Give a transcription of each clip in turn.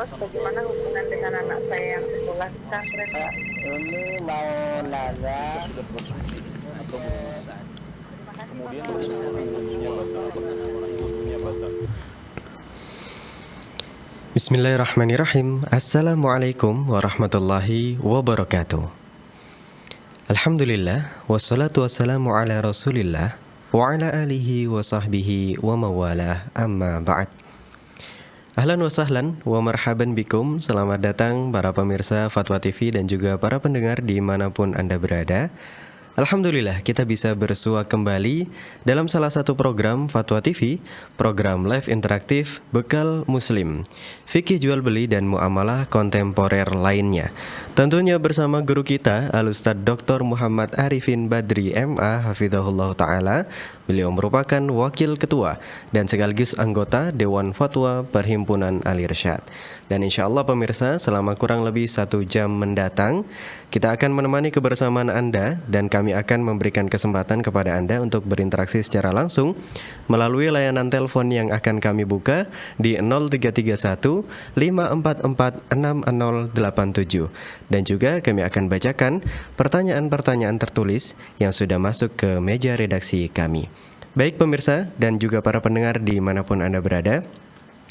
Terus bagaimana hubungan dengan anak saya yang sekolah di pesantren? Ini mau nanya. Sudah bersuci atau belum? Kemudian wudhunya batal. Bismillahirrahmanirrahim. Assalamualaikum warahmatullahi wabarakatuh. Alhamdulillah, wassalatu wassalamu ala rasulillah wa ala alihi wa sahbihi wa mawalah, amma ba'd. Ahlan wa sahlan wa marhaban bikum. Selamat datang para pemirsa Fatwa TV dan juga para pendengar dimanapun Anda berada. Alhamdulillah kita bisa bersua kembali dalam salah satu program Fatwa TV, program live interaktif Bekal Muslim, fikih jual beli dan muamalah kontemporer lainnya. Tentunya bersama guru kita Al-Ustadz Dr. Muhammad Arifin Badri MA Hafidhahullah Ta'ala. Beliau merupakan wakil ketua dan sekaligus anggota Dewan Fatwa Perhimpunan Al-Irsyad. Dan insya Allah pemirsa, selama kurang lebih 1 jam mendatang, kita akan menemani kebersamaan Anda dan kami akan memberikan kesempatan kepada Anda untuk berinteraksi secara langsung melalui layanan telepon yang akan kami buka di 0331 544 6087. Dan juga kami akan bacakan pertanyaan-pertanyaan tertulis yang sudah masuk ke meja redaksi kami. Baik pemirsa dan juga para pendengar dimanapun Anda berada,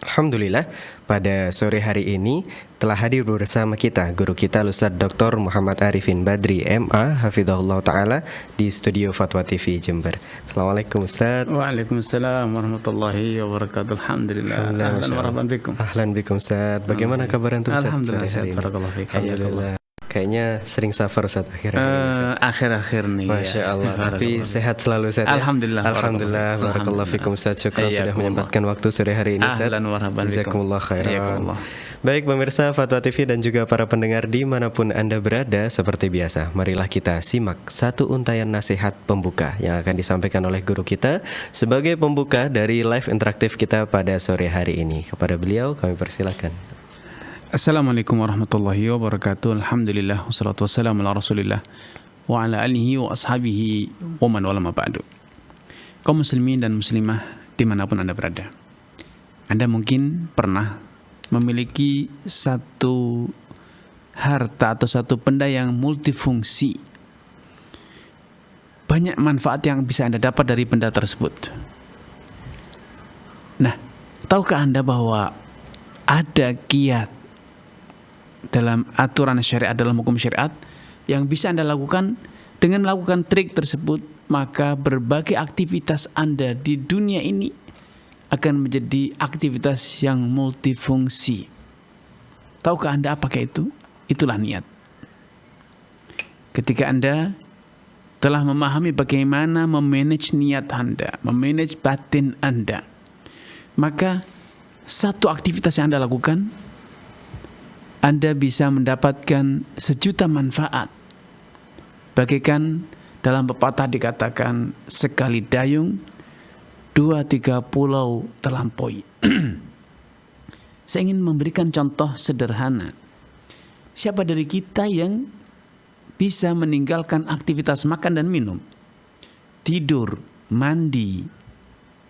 alhamdulillah pada sore hari ini telah hadir bersama kita guru kita Ustadz Dr. Muhammad Arifin Badri MA Hafidhahullah Ta'ala di studio Fatwa TV Jember. Assalamualaikum Ustadz. Waalaikumsalam warahmatullahi wabarakatuh. Alhamdulillah. Ahlan wa marhaban bikum. Ahlan bikum Ustadz. Bagaimana kabar antum Ustadz? Alhamdulillah sehat. Barakallahu fiik. Alhamdulillah. Kayaknya sering safar Ustaz akhir-akhir. Akhir-akhir nih. Masya Allah. Tapi sehat selalu Ustaz. Alhamdulillah. Alhamdulillah. Barakallahu fikum Ustaz. Syukran sudah menyempatkan waktu sore hari ini Ustaz. Ahlan wa marhaban bikum. Jazakumullah khairan. Baik pemirsa Fatwa TV dan juga para pendengar dimanapun Anda berada, seperti biasa, marilah kita simak satu untayan nasihat pembuka yang akan disampaikan oleh guru kita sebagai pembuka dari live interaktif kita pada sore hari ini. Kepada beliau kami persilakan. Assalamualaikum warahmatullahi wabarakatuh. Alhamdulillah wassalatu wassalamu ala Rasulillah wa ala alihi wa ashabihi wa man wala ma ba'du. Kaum muslimin dan muslimah dimanapun Anda berada, Anda mungkin pernah memiliki satu harta atau satu benda yang multifungsi. Banyak manfaat yang bisa Anda dapat dari benda tersebut. Nah, tahukah Anda bahwa ada kiat dalam aturan syariat, dalam hukum syariat yang bisa Anda lakukan dengan melakukan trik tersebut, maka berbagai aktivitas Anda di dunia ini akan menjadi aktivitas yang multifungsi. Tahukah Anda apakah itu? Itulah niat. Ketika Anda telah memahami bagaimana memanage niat Anda, memanage batin Anda, maka satu aktivitas yang Anda lakukan, Anda bisa mendapatkan sejuta manfaat. Bagaikan dalam pepatah dikatakan, sekali dayung 2-3 pulau terlampaui. Saya ingin memberikan contoh sederhana. Siapa dari kita yang bisa meninggalkan aktivitas makan dan minum, tidur, mandi,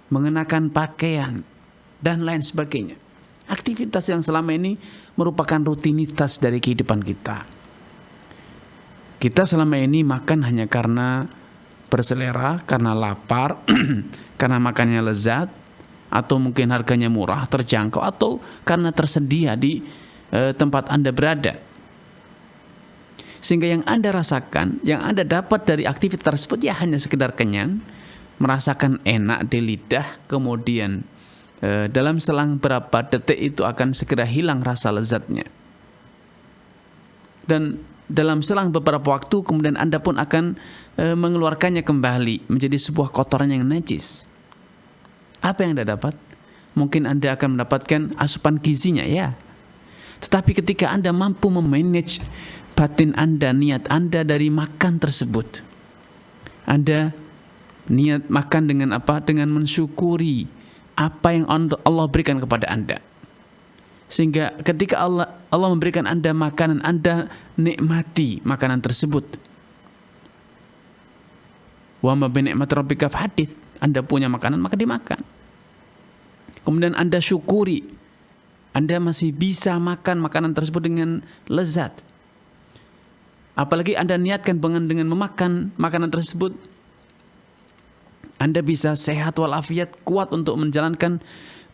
mengenakan pakaian, dan lain sebagainya? Aktivitas yang selama ini merupakan rutinitas dari kehidupan kita. Kita selama ini makan hanya karena berselera, karena lapar, karena makannya lezat, atau mungkin harganya murah, terjangkau, atau karena tersedia di tempat Anda berada. Sehingga yang Anda rasakan, yang Anda dapat dari aktivitas tersebut ya hanya sekedar kenyang, merasakan enak di lidah, kemudian dalam selang berapa detik itu akan segera hilang rasa lezatnya. Dan dalam selang beberapa waktu kemudian Anda pun akan mengeluarkannya kembali menjadi sebuah kotoran yang najis. Apa yang Anda dapat? Mungkin Anda akan mendapatkan asupan gizinya, ya. Tetapi ketika Anda mampu memanage batin Anda, niat Anda dari makan tersebut, Anda niat makan dengan apa? Dengan mensyukuri apa yang Allah berikan kepada Anda. Sehingga ketika Allah memberikan Anda makanan, Anda nikmati makanan tersebut. Wa ma bi ni'mati rabbika fahadits. Anda punya makanan maka dimakan. Kemudian Anda syukuri Anda masih bisa makan makanan tersebut dengan lezat. Apalagi Anda niatkan dengan memakan makanan tersebut, Anda bisa sehat walafiat, kuat untuk menjalankan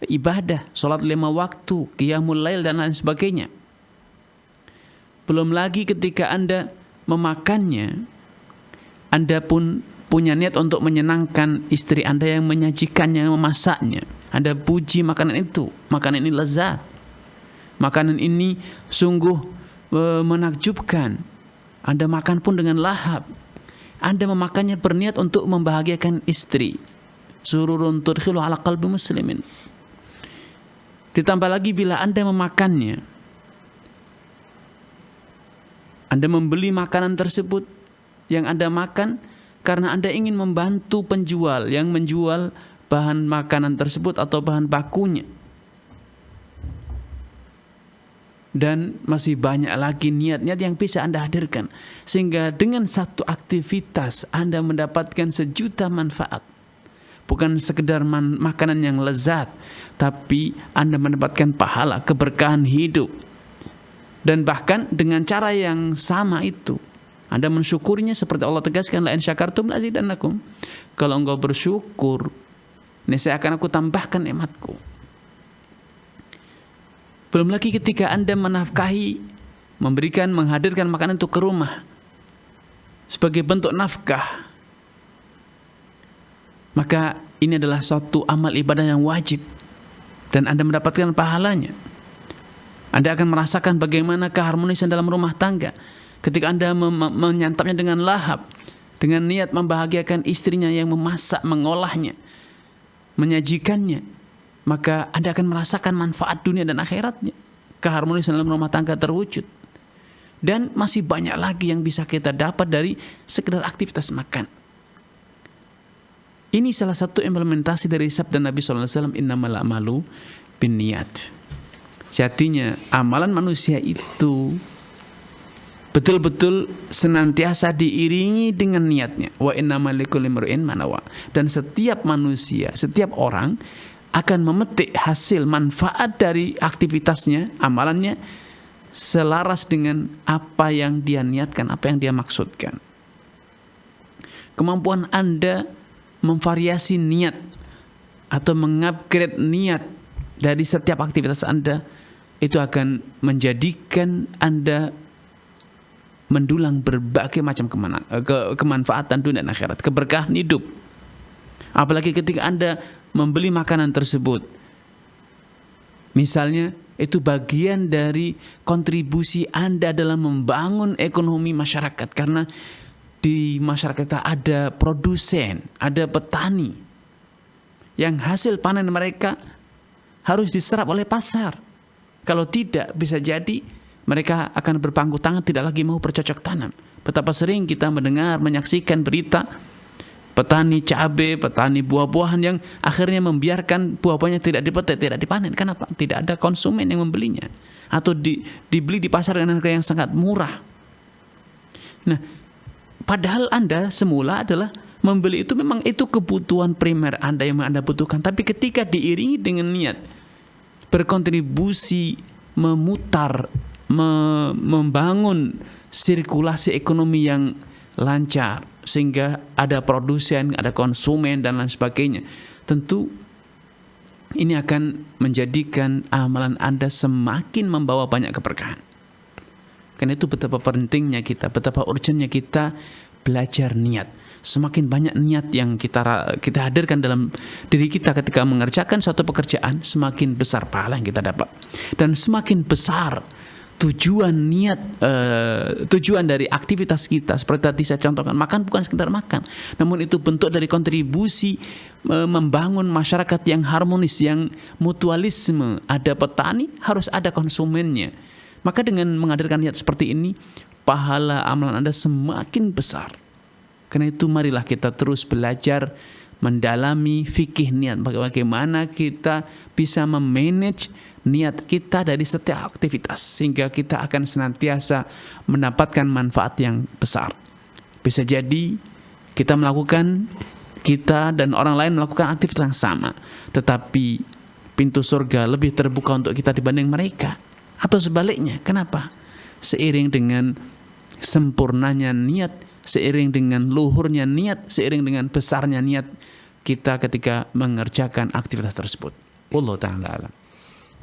ibadah, sholat 5 waktu, qiyamul lail dan lain sebagainya. Belum lagi ketika Anda memakannya, Anda pun punya niat untuk menyenangkan istri Anda yang menyajikannya, memasaknya. Anda puji makanan itu, makanan ini lezat, makanan ini sungguh menakjubkan. Anda makan pun dengan lahap. Anda memakannya berniat untuk membahagiakan istri. Sururun tudkhilu ala qalbi muslimin. Ditambah lagi bila Anda memakannya, Anda membeli makanan tersebut yang Anda makan karena Anda ingin membantu penjual yang menjual bahan makanan tersebut atau bahan bakunya. Dan masih banyak lagi niat-niat yang bisa Anda hadirkan. Sehingga dengan satu aktivitas Anda mendapatkan sejuta manfaat. Bukan sekedar makanan yang lezat, tapi Anda mendapatkan pahala, keberkahan hidup. Dan bahkan dengan cara yang sama itu, Anda mensyukurinya seperti Allah tegaskan, la in syakartum la azidannakum. Kalau engkau bersyukur, niscaya akan aku tambahkan nikmatku. Belum lagi ketika Anda menafkahi, menghadirkan makanan itu ke rumah sebagai bentuk nafkah, maka ini adalah suatu amal ibadah yang wajib dan Anda mendapatkan pahalanya. Anda akan merasakan bagaimana keharmonisan dalam rumah tangga ketika Anda menyantapnya dengan lahap, dengan niat membahagiakan istrinya yang memasak, mengolahnya, menyajikannya, maka Anda akan merasakan manfaat dunia dan akhiratnya. Keharmonisan dalam rumah tangga terwujud. Dan masih banyak lagi yang bisa kita dapat dari sekedar aktivitas makan. Ini salah satu implementasi dari sabda Nabi SAW, innamal a'malu binniyat. Sejatinya amalan manusia itu betul-betul senantiasa diiringi dengan niatnya. Wa innamal likulli imri'in ma nawa. Dan setiap manusia, setiap orang akan memetik hasil manfaat dari aktivitasnya, amalannya selaras dengan apa yang dia niatkan, apa yang dia maksudkan. Kemampuan Anda memvariasi niat atau mengupgrade niat dari setiap aktivitas Anda itu akan menjadikan Anda mendulang berbagai macam kemanfaatan dunia dan akhirat, keberkahan hidup. Apalagi ketika Anda membeli makanan tersebut, misalnya itu bagian dari kontribusi Anda dalam membangun ekonomi masyarakat, karena di masyarakat kita ada produsen, ada petani yang hasil panen mereka harus diserap oleh pasar. Kalau tidak, bisa jadi mereka akan berpangku tangan, tidak lagi mau bercocok tanam. Betapa sering kita mendengar, menyaksikan berita petani cabai, petani buah-buahan yang akhirnya membiarkan buah-buahnya tidak dipetik, tidak dipanen. Kenapa? Tidak ada konsumen yang membelinya, atau dibeli di pasar dengan harga yang sangat murah. Nah, padahal Anda semula adalah membeli itu, memang itu kebutuhan primer Anda yang Anda butuhkan. Tapi ketika diiringi dengan niat berkontribusi memutar, membangun sirkulasi ekonomi yang lancar, sehingga ada produsen, ada konsumen dan lain sebagainya, tentu ini akan menjadikan amalan Anda semakin membawa banyak keberkahan. Karena itu betapa pentingnya kita, betapa urgentnya kita belajar niat. Semakin banyak niat yang kita hadirkan dalam diri kita ketika mengerjakan suatu pekerjaan, semakin besar pahala yang kita dapat. Dan semakin besar tujuan dari aktivitas kita. Seperti tadi saya contohkan, makan bukan sekedar makan, namun itu bentuk dari kontribusi membangun masyarakat yang harmonis, yang mutualisme. Ada petani, harus ada konsumennya. Maka dengan menghadirkan niat seperti ini, pahala amalan Anda semakin besar. Karena itu marilah kita terus belajar mendalami fikih niat, bagaimana kita bisa memanage niat kita dari setiap aktivitas, sehingga kita akan senantiasa mendapatkan manfaat yang besar. Bisa jadi kita dan orang lain melakukan aktivitas yang sama, tetapi pintu surga lebih terbuka untuk kita dibanding mereka. Atau sebaliknya, kenapa? Seiring dengan sempurnanya niat, seiring dengan luhurnya niat, seiring dengan besarnya niat kita ketika mengerjakan aktivitas tersebut. Wallahu ta'ala alam.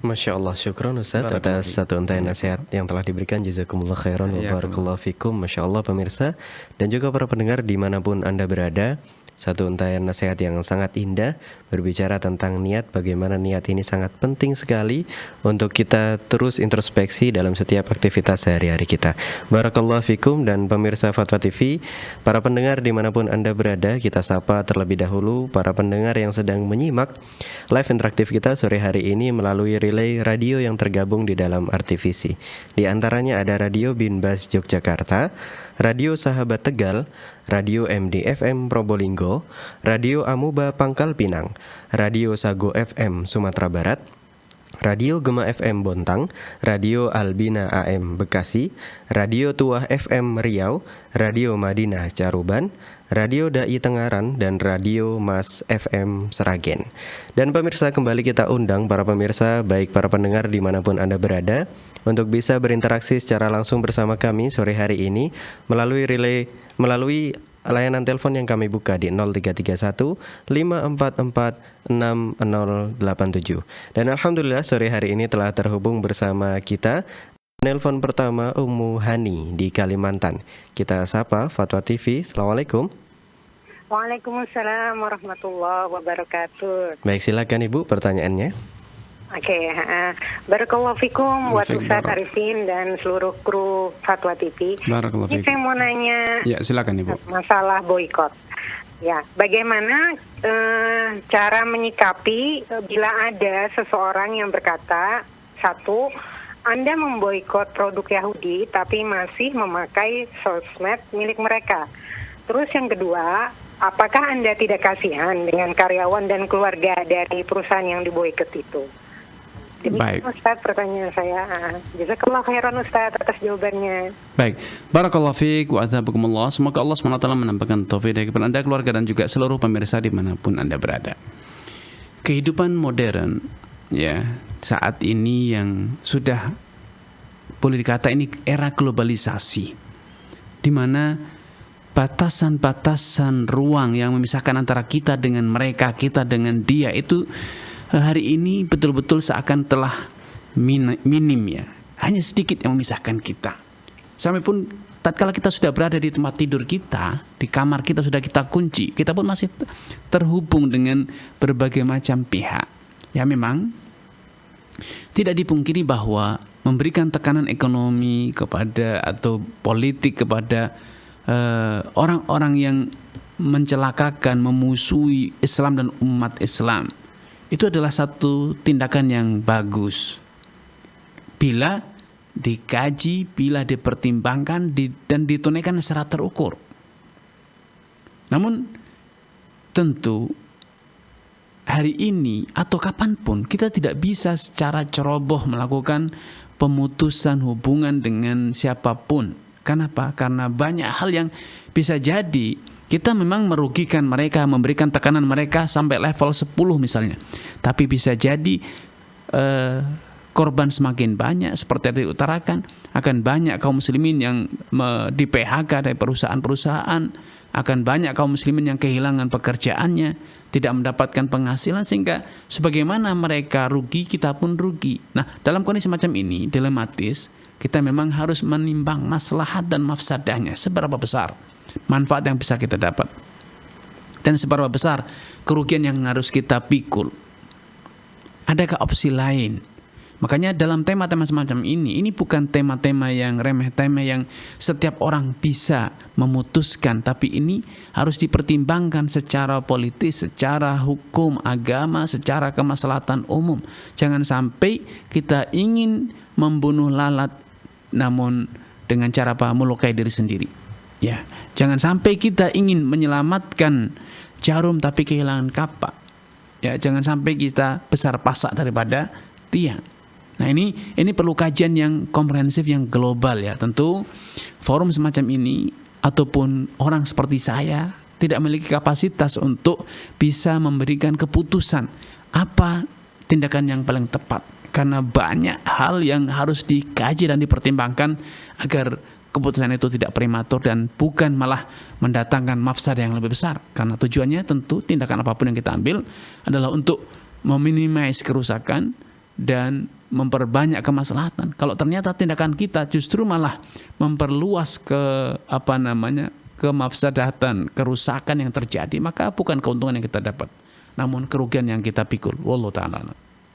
Masya Allah, syukron Ustaz atas satu untayan nasihat yang telah diberikan. Jazakumullah khairan wa barakallahu fikum. Masya Allah pemirsa dan juga para pendengar dimanapun Anda berada, satu untayan nasihat yang sangat indah berbicara tentang niat, bagaimana niat ini sangat penting sekali untuk kita terus introspeksi dalam setiap aktivitas sehari-hari kita. Barakallahu fikum. Dan pemirsa Fatwa TV, para pendengar dimanapun Anda berada, kita sapa terlebih dahulu para pendengar yang sedang menyimak live interaktif kita sore hari ini melalui relay radio yang tergabung di dalam RTVC. Di antaranya ada Radio Binbas Yogyakarta, Radio Sahabat Tegal, Radio MD FM Probolinggo, Radio Amuba Pangkal Pinang, Radio Sago FM Sumatera Barat, Radio Gema FM Bontang, Radio Albina AM Bekasi, Radio Tuah FM Riau, Radio Madinah Caruban, Radio Dai Tengaran, dan Radio Mas FM Seragen. Dan pemirsa, kembali kita undang para pemirsa, baik para pendengar dimanapun Anda berada, untuk bisa berinteraksi secara langsung bersama kami sore hari ini melalui layanan telepon yang kami buka di 0331 544 6087. Dan alhamdulillah sore hari ini telah terhubung bersama kita nelpon pertama Ummu Hani di Kalimantan. Kita sapa Fatwa TV. Assalamualaikum. Waalaikumsalam warahmatullahi wabarakatuh. Baik, silakan Ibu pertanyaannya. Oke, barakallahu fikum buat Ustaz Arifin dan seluruh kru Fatwa TV. Barakallahu Ini fikum. saya mau nanya Ya, silakan Ibu. masalah boykot. Ya, bagaimana cara menyikapi bila ada seseorang yang berkata, satu, Anda memboikot produk Yahudi tapi masih memakai sosmed milik mereka. Terus yang kedua, apakah Anda tidak kasihan dengan karyawan dan keluarga dari perusahaan yang diboikot itu? Baik. Ustaz, pertanyaan saya. Jazakallah khairan Ustaz atas jawabannya. Baik, barakallahu fiik wa athabakumullah. Semoga Allah SWT menampakkan taufik kepada Anda, keluarga, dan juga seluruh pemirsa dimanapun Anda berada. Kehidupan modern ya saat ini yang sudah boleh dikata ini era globalisasi, di mana batasan-batasan ruang yang memisahkan antara kita dengan mereka, kita dengan dia itu hari ini betul-betul seakan telah minim ya. Hanya sedikit yang memisahkan kita. Sampai pun tatkala kita sudah berada di tempat tidur kita, di kamar kita sudah kita kunci, kita pun masih terhubung dengan berbagai macam pihak. Ya memang tidak dipungkiri bahwa memberikan tekanan ekonomi kepada atau politik kepada orang-orang yang mencelakakan, memusuhi Islam dan umat Islam, itu adalah satu tindakan yang bagus bila dikaji, bila dipertimbangkan dan ditunaikan secara terukur. Namun tentu hari ini atau kapanpun kita tidak bisa secara ceroboh melakukan pemutusan hubungan dengan siapapun. Kenapa? Karena banyak hal yang bisa jadi kita memang merugikan mereka, memberikan tekanan mereka sampai level 10 misalnya. Tapi bisa jadi korban semakin banyak, seperti yang diutarakan, akan banyak kaum muslimin yang di PHK dari perusahaan-perusahaan, akan banyak kaum muslimin yang kehilangan pekerjaannya, tidak mendapatkan penghasilan, sehingga sebagaimana mereka rugi, kita pun rugi. Nah, dalam kondisi macam ini, dilematis, kita memang harus menimbang maslahat dan mafsadahnya, seberapa besar manfaat yang bisa kita dapat dan seberapa besar kerugian yang harus kita pikul. Adakah opsi lain? Makanya dalam tema-tema semacam ini bukan tema-tema yang remeh temeh yang setiap orang bisa memutuskan, tapi ini harus dipertimbangkan secara politis, secara hukum, agama, secara kemaslahatan umum. Jangan sampai kita ingin membunuh lalat namun dengan cara melukai diri sendiri. Ya, jangan sampai kita ingin menyelamatkan jarum tapi kehilangan kapak. Ya, jangan sampai kita besar pasak daripada tiang. Nah, ini perlu kajian yang komprehensif, yang global ya. Tentu forum semacam ini ataupun orang seperti saya tidak memiliki kapasitas untuk bisa memberikan keputusan apa tindakan yang paling tepat. Karena banyak hal yang harus dikaji dan dipertimbangkan agar keputusan itu tidak prematur dan bukan malah mendatangkan mafsadah yang lebih besar. Karena tujuannya tentu tindakan apapun yang kita ambil adalah untuk meminimais kerusakan dan memperbanyak kemaslahatan. Kalau ternyata tindakan kita justru malah memperluas kemafsadatan, kerusakan yang terjadi, maka bukan keuntungan yang kita dapat, namun kerugian yang kita pikul. Wallahu ta'ala.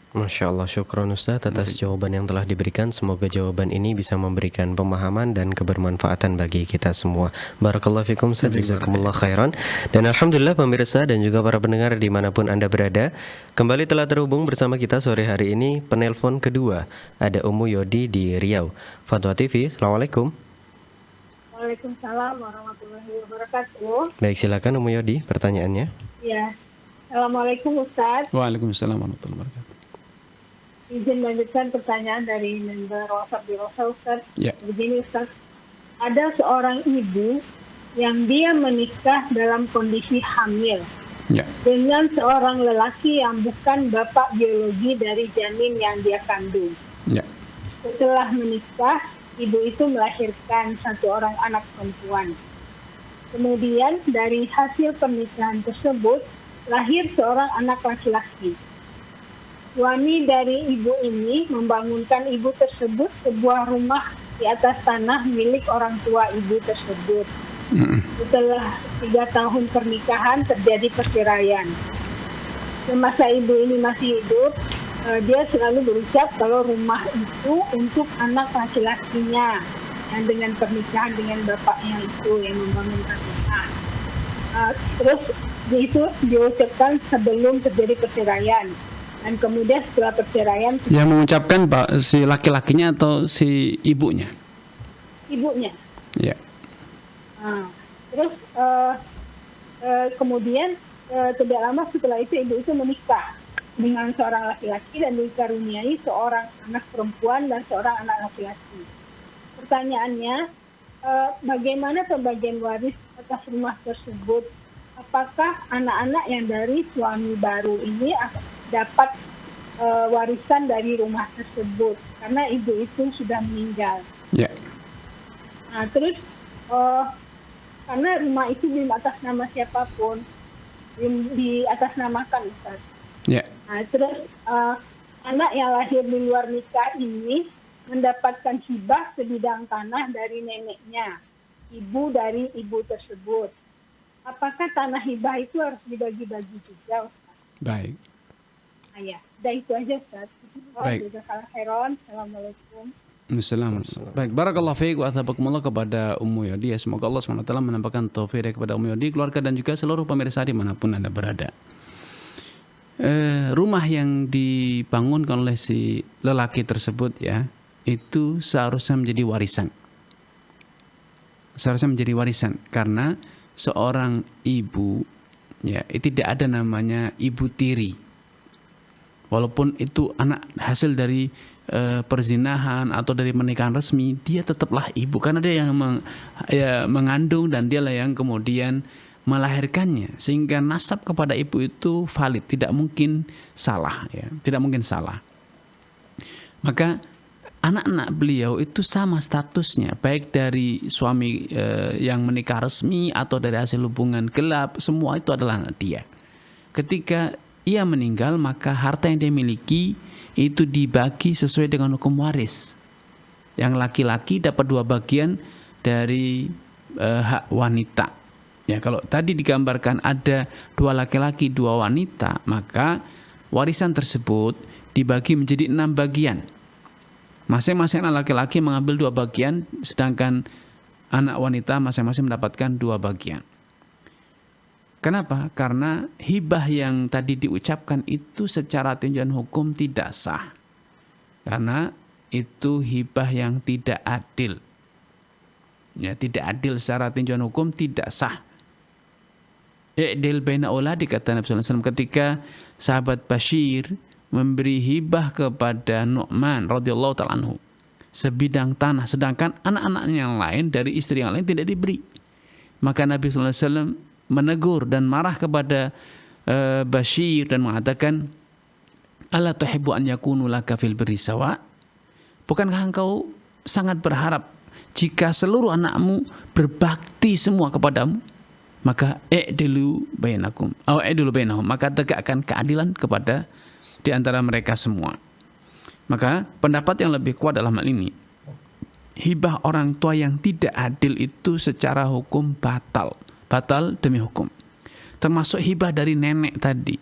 Masya Allah, syukron Ustaz atas jawaban yang telah diberikan. Semoga jawaban ini bisa memberikan pemahaman dan kebermanfaatan bagi kita semua. Barakallahu fikum Ustaz, jazakumullah khairan. Dan Alhamdulillah pemirsa dan juga para pendengar dimanapun Anda berada, kembali telah terhubung bersama kita sore hari ini. Penelpon kedua, ada Ummu Yodi di Riau. Fatwa TV, Assalamualaikum. Waalaikumsalam warahmatullahi wabarakatuh. Baik, silakan Ummu Yodi, pertanyaannya. Ya, Assalamualaikum Ustaz. Waalaikumsalam warahmatullahi wabarakatuh. Izin melanjutkan pertanyaan dari member WhatsApp di Rosa Ustaz. Ya. Begini Ustaz, ada seorang ibu yang dia menikah dalam kondisi hamil Ya. dengan seorang lelaki yang bukan bapak biologi dari janin yang dia kandung. Ya. Setelah menikah, ibu itu melahirkan satu orang anak perempuan. Kemudian dari hasil pernikahan tersebut lahir seorang anak laki-laki. Suami dari ibu ini membangunkan ibu tersebut sebuah rumah di atas tanah milik orang tua ibu tersebut. Setelah 3 tahun pernikahan terjadi perceraian. Semasa ibu ini masih hidup, dia selalu berucap kalau rumah itu untuk anak laki-lakinya yang dengan pernikahan dengan bapaknya itu yang membangunkan rumah. Terus itu diucapkan sebelum terjadi perceraian. Dan kemudian setelah perceraian, Yang mengucapkan Pak, si laki-lakinya atau si ibunya? ibunya. Ya. Terus kemudian tidak lama setelah itu ibu itu menikah dengan seorang laki-laki dan dikaruniai seorang anak perempuan dan seorang anak laki-laki. Pertanyaannya, bagaimana pembagian waris atas rumah tersebut? Apakah anak-anak yang dari suami baru ini dapat warisan dari rumah tersebut karena ibu itu sudah meninggal? Ya. Nah, terus karena rumah itu belum atas nama siapapun, belum di atas namakan Ustaz. Ya. Nah, terus anak yang lahir di luar nikah ini mendapatkan hibah sebidang tanah dari neneknya, ibu dari ibu tersebut. Apakah tanah hibah itu harus dibagi-bagi juga Ustaz? Baik. Nah, ya, udah itu aja Ustaz. Baik. Assalamualaikum. Assalamualaikum. Baik, barakallahu fiik wa athabakumullah kepada Ummu Yodi. Semoga Allah SWT menampakkan taufik kepada Ummu Yodi, keluarga dan juga seluruh pemirsa dimanapun Anda berada. Rumah yang dibangunkan oleh si lelaki tersebut ya, itu seharusnya menjadi warisan. Seharusnya menjadi warisan karena seorang ibu ya, tidak ada namanya ibu tiri. Walaupun itu anak hasil dari perzinahan atau dari pernikahan resmi, dia tetaplah ibu karena dia yang mengandung dan dialah yang kemudian melahirkannya, sehingga nasab kepada ibu itu valid, tidak mungkin salah ya, tidak mungkin salah. Maka anak-anak beliau itu sama statusnya, baik dari suami yang menikah resmi atau dari hasil hubungan gelap, semua itu adalah anak dia. Ketika ia meninggal, maka harta yang dia miliki itu dibagi sesuai dengan hukum waris. Yang laki-laki dapat 2 bagian dari hak wanita. Ya, kalau tadi digambarkan ada 2 laki-laki, 2 wanita, maka warisan tersebut dibagi menjadi 6 bagian. Masing-masing anak laki-laki mengambil 2 bagian, sedangkan anak wanita masing-masing mendapatkan 2 bagian. Kenapa? Karena hibah yang tadi diucapkan itu secara tinjauan hukum tidak sah. Karena itu hibah yang tidak adil. Ya, tidak adil secara tinjauan hukum, tidak sah. I'dil baina auladi, kata Nabi sallallahu alaihi wasallam ketika sahabat Bashir memberi hibah kepada Nu'man radhiyallahu ta'ala anhu sebidang tanah, sedangkan anak-anaknya yang lain dari istri yang lain tidak diberi. Maka Nabi sallallahu alaihi wasallam menegur dan marah kepada Bashir dan mengatakan, Ala tuhibbu an yakunu laka fil birri sawa? Bukankah engkau sangat berharap jika seluruh anakmu berbakti semua kepadamu? Maka i'dilu bainakum aw i'dilu bainahum, maka tegakkan keadilan kepada di antara mereka semua. Maka pendapat yang lebih kuat dalam hal ini, hibah orang tua yang tidak adil itu secara hukum batal demi hukum. Termasuk hibah dari nenek tadi.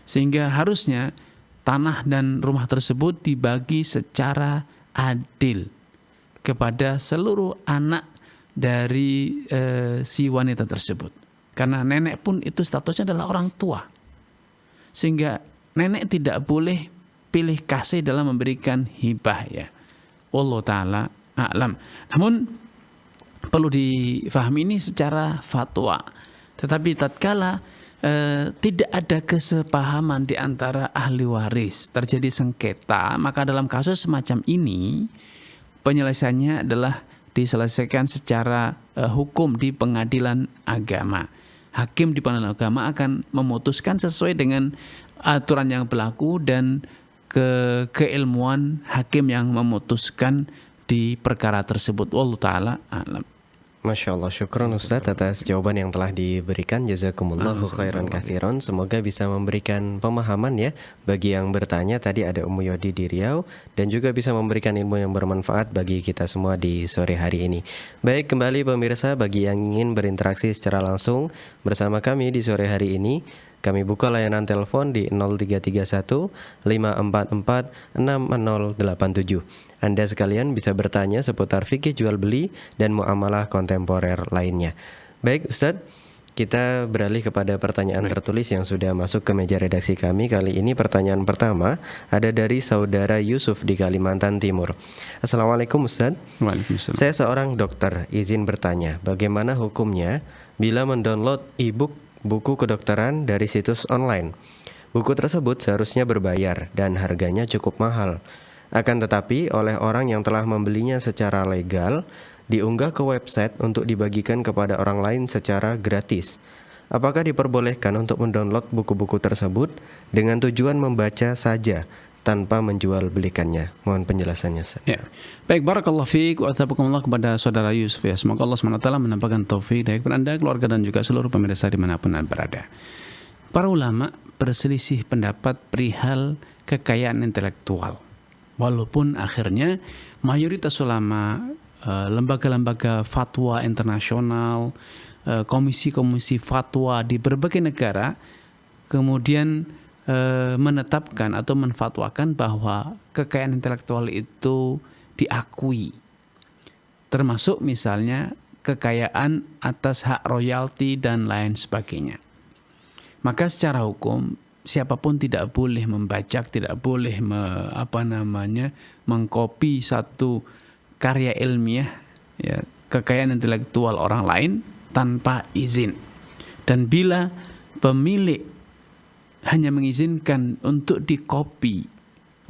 Sehingga harusnya tanah dan rumah tersebut dibagi secara adil kepada seluruh anak dari si wanita tersebut. Karena nenek pun itu statusnya adalah orang tua. Sehingga nenek tidak boleh pilih kasih dalam memberikan hibah ya. Wallahu ta'ala a'lam. Namun perlu difahami ini secara fatwa. Tetapi tatkala tidak ada kesepahaman di antara ahli waris, terjadi sengketa, maka dalam kasus semacam ini penyelesaiannya adalah diselesaikan secara hukum di pengadilan agama. Hakim di pengadilan agama akan memutuskan sesuai dengan aturan yang berlaku dan keilmuan hakim yang memutuskan di perkara tersebut. Wallahu ta'ala a'lam. Masya Allah, syukron Ustadz atas jawaban yang telah diberikan. Jazakumullahu khairan katsiran. Semoga bisa memberikan pemahaman ya bagi yang bertanya. Tadi ada Ummu Yodi di Riau, dan juga bisa memberikan ilmu yang bermanfaat bagi kita semua di sore hari ini. Baik, kembali pemirsa, bagi yang ingin berinteraksi secara langsung bersama kami di sore hari ini, kami buka layanan telepon di 0331 544 6087. Anda sekalian bisa bertanya seputar fikih jual beli dan muamalah kontemporer lainnya. Baik Ustadz, kita beralih kepada pertanyaan tertulis yang sudah masuk ke meja redaksi kami. Kali ini pertanyaan pertama ada dari saudara Yusuf di Kalimantan Timur. Assalamualaikum Ustadz. Waalaikumsalam. Saya seorang dokter, izin bertanya, bagaimana hukumnya bila mendownload e-book buku kedokteran dari situs online? Buku tersebut seharusnya berbayar dan harganya cukup mahal. Akan tetapi oleh orang yang telah membelinya secara legal, diunggah ke website untuk dibagikan kepada orang lain secara gratis. Apakah diperbolehkan untuk mendownload buku-buku tersebut dengan tujuan membaca saja tanpa menjual belikannya? Mohon penjelasannya. Ya. Baik, barakallahu fiik wa athabakumullah kepada saudara Yusuf ya. Semoga Allah SWT menampakkan taufik dari Anda, keluarga dan juga seluruh pemirsa dimanapun Anda berada. Para ulama berselisih pendapat perihal kekayaan intelektual. Walaupun akhirnya mayoritas ulama, lembaga-lembaga fatwa internasional, komisi-komisi fatwa di berbagai negara kemudian menetapkan atau menfatwakan bahwa kekayaan intelektual itu diakui. Termasuk misalnya kekayaan atas hak royalti dan lain sebagainya. Maka secara hukum siapapun tidak boleh membajak, tidak boleh mengkopi satu karya ilmiah, ya, kekayaan intelektual orang lain tanpa izin. Dan bila pemilik hanya mengizinkan untuk dikopi,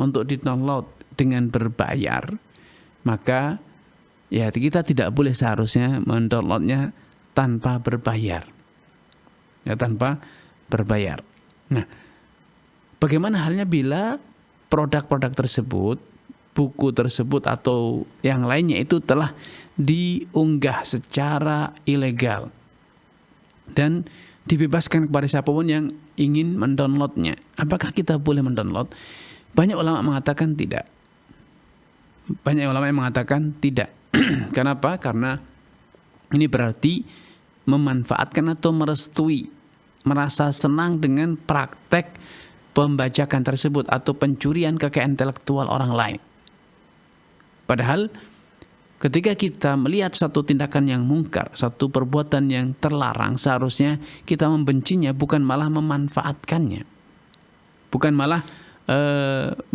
untuk di-download dengan berbayar, maka ya kita tidak boleh seharusnya mendownloadnya tanpa berbayar. Ya, tanpa berbayar. Nah, bagaimana halnya bila produk-produk tersebut, buku tersebut atau yang lainnya itu telah diunggah secara ilegal dan dibebaskan kepada siapapun yang ingin mendownloadnya? Apakah kita boleh mendownload? Banyak ulama mengatakan tidak. Banyak ulama yang mengatakan tidak. Kenapa? Karena ini berarti memanfaatkan atau merestui, merasa senang dengan praktek pembajakan tersebut atau pencurian kekayaan intelektual orang lain. Padahal ketika kita melihat satu tindakan yang mungkar, satu perbuatan yang terlarang, seharusnya kita membencinya, bukan malah memanfaatkannya. Bukan malah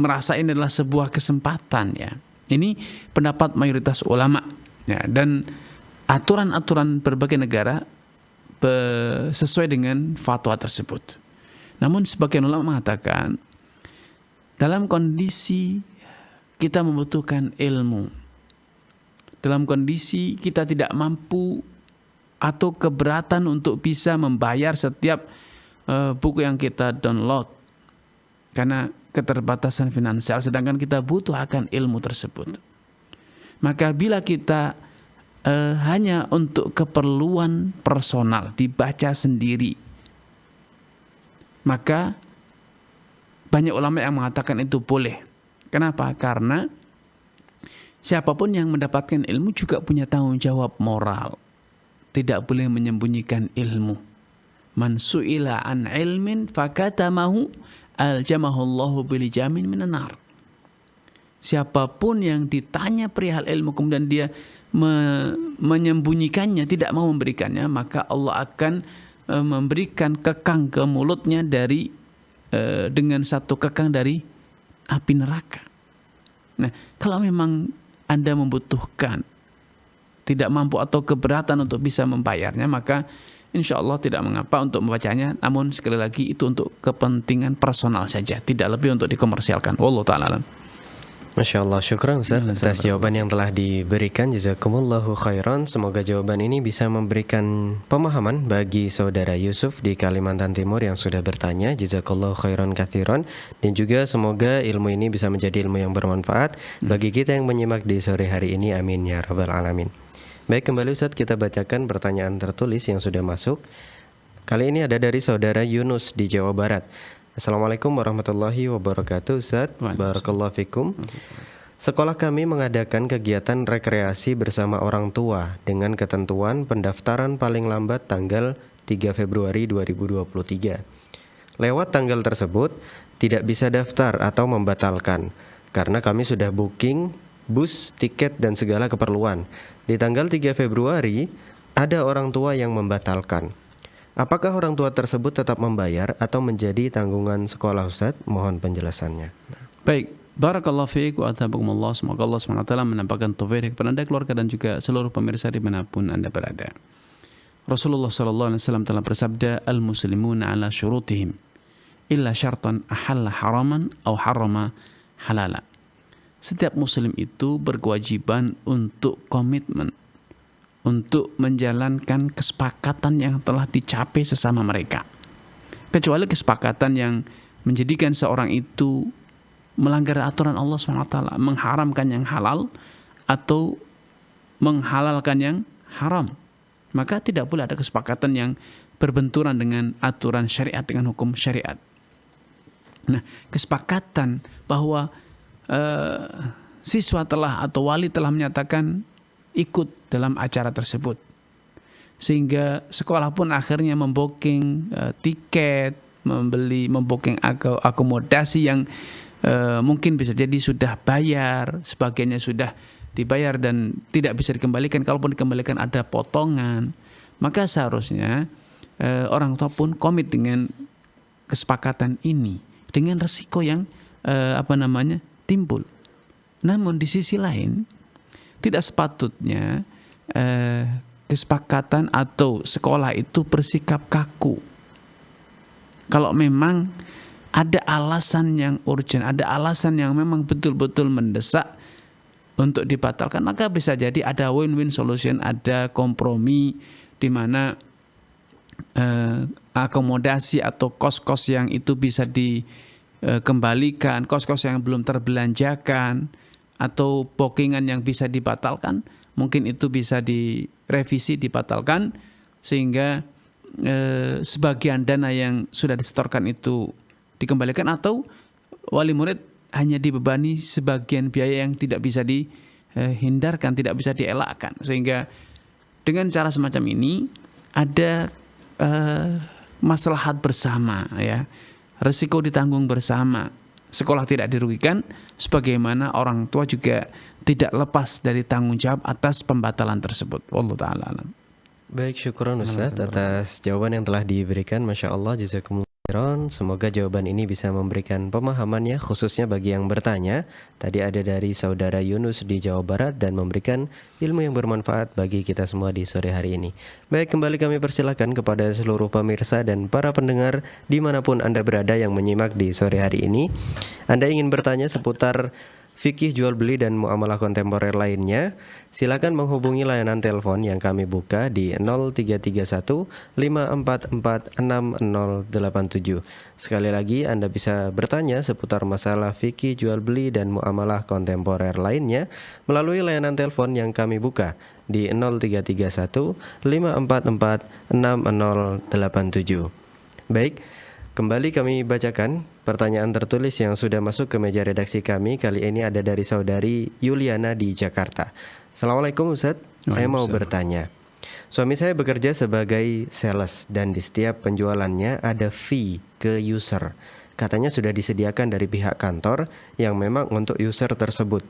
merasa ini adalah sebuah kesempatan ya. Ini pendapat mayoritas ulama ya, dan aturan-aturan berbagai negara sesuai dengan fatwa tersebut. Namun sebagian ulama mengatakan dalam kondisi kita membutuhkan ilmu, dalam kondisi kita tidak mampu atau keberatan untuk bisa membayar setiap buku yang kita download, karena keterbatasan finansial, sedangkan kita butuh akan ilmu tersebut. Maka bila kita hanya untuk keperluan personal dibaca sendiri, maka banyak ulama yang mengatakan itu boleh. Kenapa? Karena siapapun yang mendapatkan ilmu juga punya tanggung jawab moral. Tidak boleh menyembunyikan ilmu. Man su'ila an ilmin fakatamahu aljamahullahu bilijamin minan nar. Siapapun yang ditanya perihal ilmu kemudian dia menyembunyikannya, tidak mau memberikannya, maka Allah akan memberikan kekang ke mulutnya dengan satu kekang dari api neraka. Nah, kalau memang Anda membutuhkan, tidak mampu atau keberatan untuk bisa membayarnya, maka insya Allah tidak mengapa untuk membacanya. Namun sekali lagi itu untuk kepentingan personal saja, tidak lebih untuk dikomersialkan. Wallahu ta'ala alam. Masya Allah, syukran Ustaz atas jawaban yang telah diberikan. Jazakumullahu khairan. Semoga jawaban ini bisa memberikan pemahaman bagi saudara Yusuf di Kalimantan Timur yang sudah bertanya. Jazakallahu khairan katsiran. Dan juga semoga ilmu ini bisa menjadi ilmu yang bermanfaat bagi kita yang menyimak di sore hari ini. Amin ya rabbal alamin. Baik, kembali Ustaz, kita bacakan pertanyaan tertulis yang sudah masuk. Kali ini ada dari saudara Yunus di Jawa Barat. Assalamualaikum warahmatullahi wabarakatuh Ustaz. Barakallahu fikum. Sekolah kami mengadakan kegiatan rekreasi bersama orang tua dengan ketentuan pendaftaran paling lambat tanggal 3 Februari 2023. Lewat tanggal tersebut tidak bisa daftar atau membatalkan karena kami sudah booking bus, tiket dan segala keperluan. Di tanggal 3 Februari ada orang tua yang membatalkan. Apakah orang tua tersebut tetap membayar atau menjadi tanggungan sekolah Ustaz? Mohon penjelasannya. Baik, barakallahu fiik wa atabakumullah. Semoga Allah SWT menampakkan taufik kepada Anda, keluarga dan juga seluruh pemirsa dimanapun Anda berada. Rasulullah SAW telah bersabda, al-muslimuna ala syurutihim illa syartan ahalla haraman au harrama halala. Setiap muslim itu berkewajiban untuk komitmen, untuk menjalankan kesepakatan yang telah dicapai sesama mereka. Kecuali kesepakatan yang menjadikan seorang itu melanggar aturan Allah SWT, mengharamkan yang halal atau menghalalkan yang haram. Maka tidak boleh ada kesepakatan yang berbenturan dengan aturan syariat, dengan hukum syariat. Nah, kesepakatan bahwa siswa telah atau wali telah menyatakan ikut dalam acara tersebut, sehingga sekolah pun akhirnya membooking tiket, membooking akomodasi yang mungkin bisa jadi sudah bayar, sebagiannya sudah dibayar dan tidak bisa dikembalikan. Kalaupun dikembalikan ada potongan, maka seharusnya orang tua pun komit dengan kesepakatan ini dengan resiko yang timbul. Namun di sisi lain, tidak sepatutnya kesepakatan atau sekolah itu bersikap kaku. Kalau memang ada alasan yang urgent, ada alasan yang memang betul-betul mendesak untuk dibatalkan, maka bisa jadi ada win-win solution, ada kompromi di mana akomodasi atau kos-kos yang itu bisa dikembalikan, kos-kos yang belum terbelanjakan, atau bookingan yang bisa dibatalkan, mungkin itu bisa direvisi, dibatalkan, sehingga sebagian dana yang sudah disetorkan itu dikembalikan, atau wali murid hanya dibebani sebagian biaya yang tidak bisa dihindarkan, tidak bisa dielakkan. Sehingga dengan cara semacam ini ada maslahat bersama, ya, resiko ditanggung bersama. Sekolah tidak dirugikan, sebagaimana orang tua juga tidak lepas dari tanggung jawab atas pembatalan tersebut. Wallahu ta'ala alam. Baik, syukuran Ustaz atas jawaban yang telah diberikan. Masya Allah, jazakumullah khairan. Semoga jawaban ini bisa memberikan pemahamannya, khususnya bagi yang bertanya. Tadi ada dari saudara Yunus di Jawa Barat dan memberikan ilmu yang bermanfaat bagi kita semua di sore hari ini. Baik, kembali kami persilakan kepada seluruh pemirsa dan para pendengar dimanapun Anda berada yang menyimak di sore hari ini. Anda ingin bertanya seputar fikih jual beli dan muamalah kontemporer lainnya, silakan menghubungi layanan telepon yang kami buka di 0331 544 6087. Sekali lagi, Anda bisa bertanya seputar masalah fikih jual beli dan muamalah kontemporer lainnya melalui layanan telepon yang kami buka di 0331 544 6087. Baik, kembali kami bacakan pertanyaan tertulis yang sudah masuk ke meja redaksi kami. Kali ini ada dari saudari Yuliana di Jakarta. Assalamualaikum Ustaz, saya mau bertanya. Suami saya bekerja sebagai sales dan di setiap penjualannya ada fee ke user. Katanya sudah disediakan dari pihak kantor yang memang untuk user tersebut.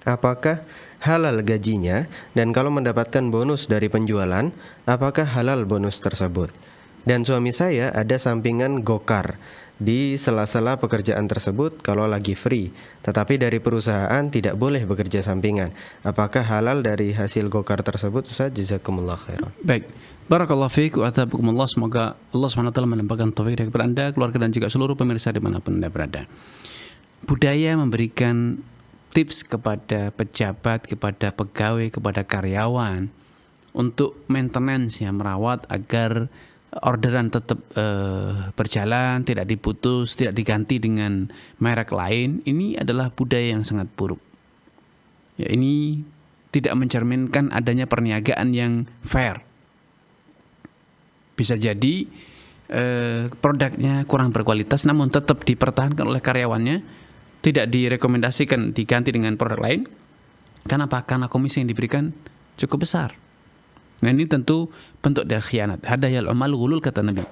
Apakah halal gajinya? Dan kalau mendapatkan bonus dari penjualan, apakah halal bonus tersebut? Dan suami saya ada sampingan gokar di sela-sela pekerjaan tersebut kalau lagi free, tetapi dari perusahaan tidak boleh bekerja sampingan. Apakah halal dari hasil gokar tersebut? Ustaz, jazakumullah khairan. Baik, barakallahu fiik wa atabakumullah. Semoga Allah SWT menampakkan taufik kepada Anda, keluarga dan juga seluruh pemirsa dimanapun Anda berada. Budaya memberikan tips kepada pejabat, kepada pegawai, kepada karyawan untuk maintenance, ya, merawat agar orderan tetap berjalan, tidak diputus, tidak diganti dengan merek lain. Ini adalah budaya yang sangat buruk. Ya, ini tidak mencerminkan adanya perniagaan yang fair. Bisa jadi produknya kurang berkualitas, namun tetap dipertahankan oleh karyawannya, tidak direkomendasikan diganti dengan produk lain. Kenapa? Karena komisi yang diberikan cukup besar. Nah, ini tentu bentuk dari khianat. Hadayal umal ghulul, kata Nabi.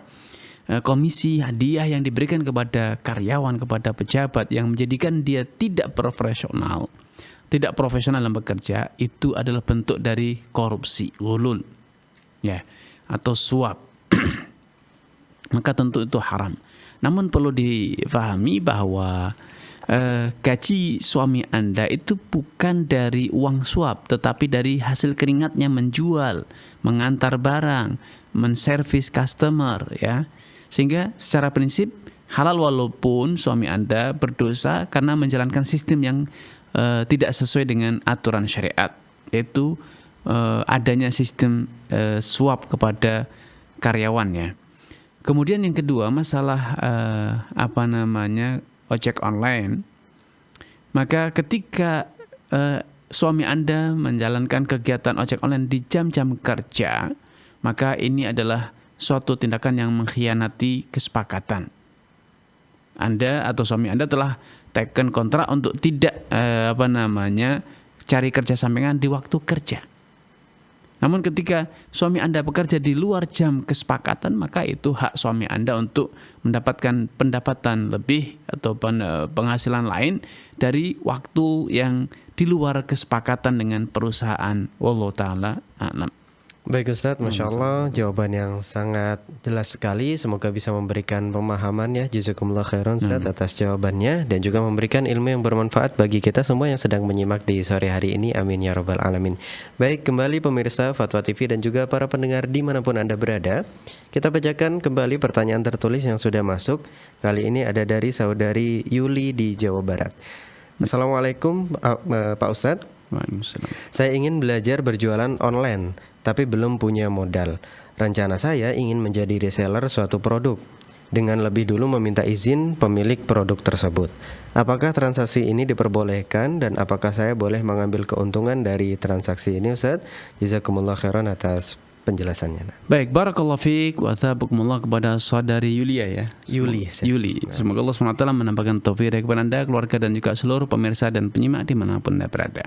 Komisi hadiah yang diberikan kepada karyawan, kepada pejabat yang menjadikan dia tidak profesional dalam bekerja, itu adalah bentuk dari korupsi, ghulul, ya, atau suap. Maka tentu itu haram. Namun perlu difahami bahwa gaji suami Anda itu bukan dari uang suap, tetapi dari hasil keringatnya menjual, mengantar barang, menservis customer, ya. Sehingga secara prinsip halal walaupun suami Anda berdosa karena menjalankan sistem yang tidak sesuai dengan aturan syariat, yaitu adanya sistem suap kepada karyawannya. Kemudian yang kedua, masalah ojek online. Maka ketika suami Anda menjalankan kegiatan ojek online di jam-jam kerja, maka ini adalah suatu tindakan yang mengkhianati kesepakatan. Anda atau suami Anda telah taken kontrak untuk tidak cari kerja sampingan di waktu kerja. Namun ketika suami Anda bekerja di luar jam kesepakatan, maka itu hak suami Anda untuk mendapatkan pendapatan lebih atau penghasilan lain dari waktu yang di luar kesepakatan dengan perusahaan. Wallahu ta'ala a'lam. Baik Ustaz, Masya Allah, jawaban yang sangat jelas sekali. Semoga bisa memberikan pemahaman, ya, jazakumullah khairan Ustaz atas jawabannya, dan juga memberikan ilmu yang bermanfaat bagi kita semua yang sedang menyimak di sore hari ini. Amin ya rabbal alamin. Baik, kembali pemirsa Fatwa TV dan juga para pendengar dimanapun Anda berada, kita bacakan kembali pertanyaan tertulis yang sudah masuk. Kali ini ada dari saudari Yuli di Jawa Barat. Assalamualaikum Pak Ustadz. Saya ingin belajar berjualan online, tapi belum punya modal. Rencana saya ingin menjadi reseller suatu produk dengan lebih dulu meminta izin pemilik produk tersebut. Apakah transaksi ini diperbolehkan dan apakah saya boleh mengambil keuntungan dari transaksi ini, Ustaz? Jazakumullah khairan atas penjelasannya. Baik, barakallahu fiik wa tabakumullah kepada saudari Yulia, ya. Yuli. Semoga Allah SWT menampakkan taufik kepada Anda, keluarga dan juga seluruh pemirsa dan penyimak dimanapun Anda berada.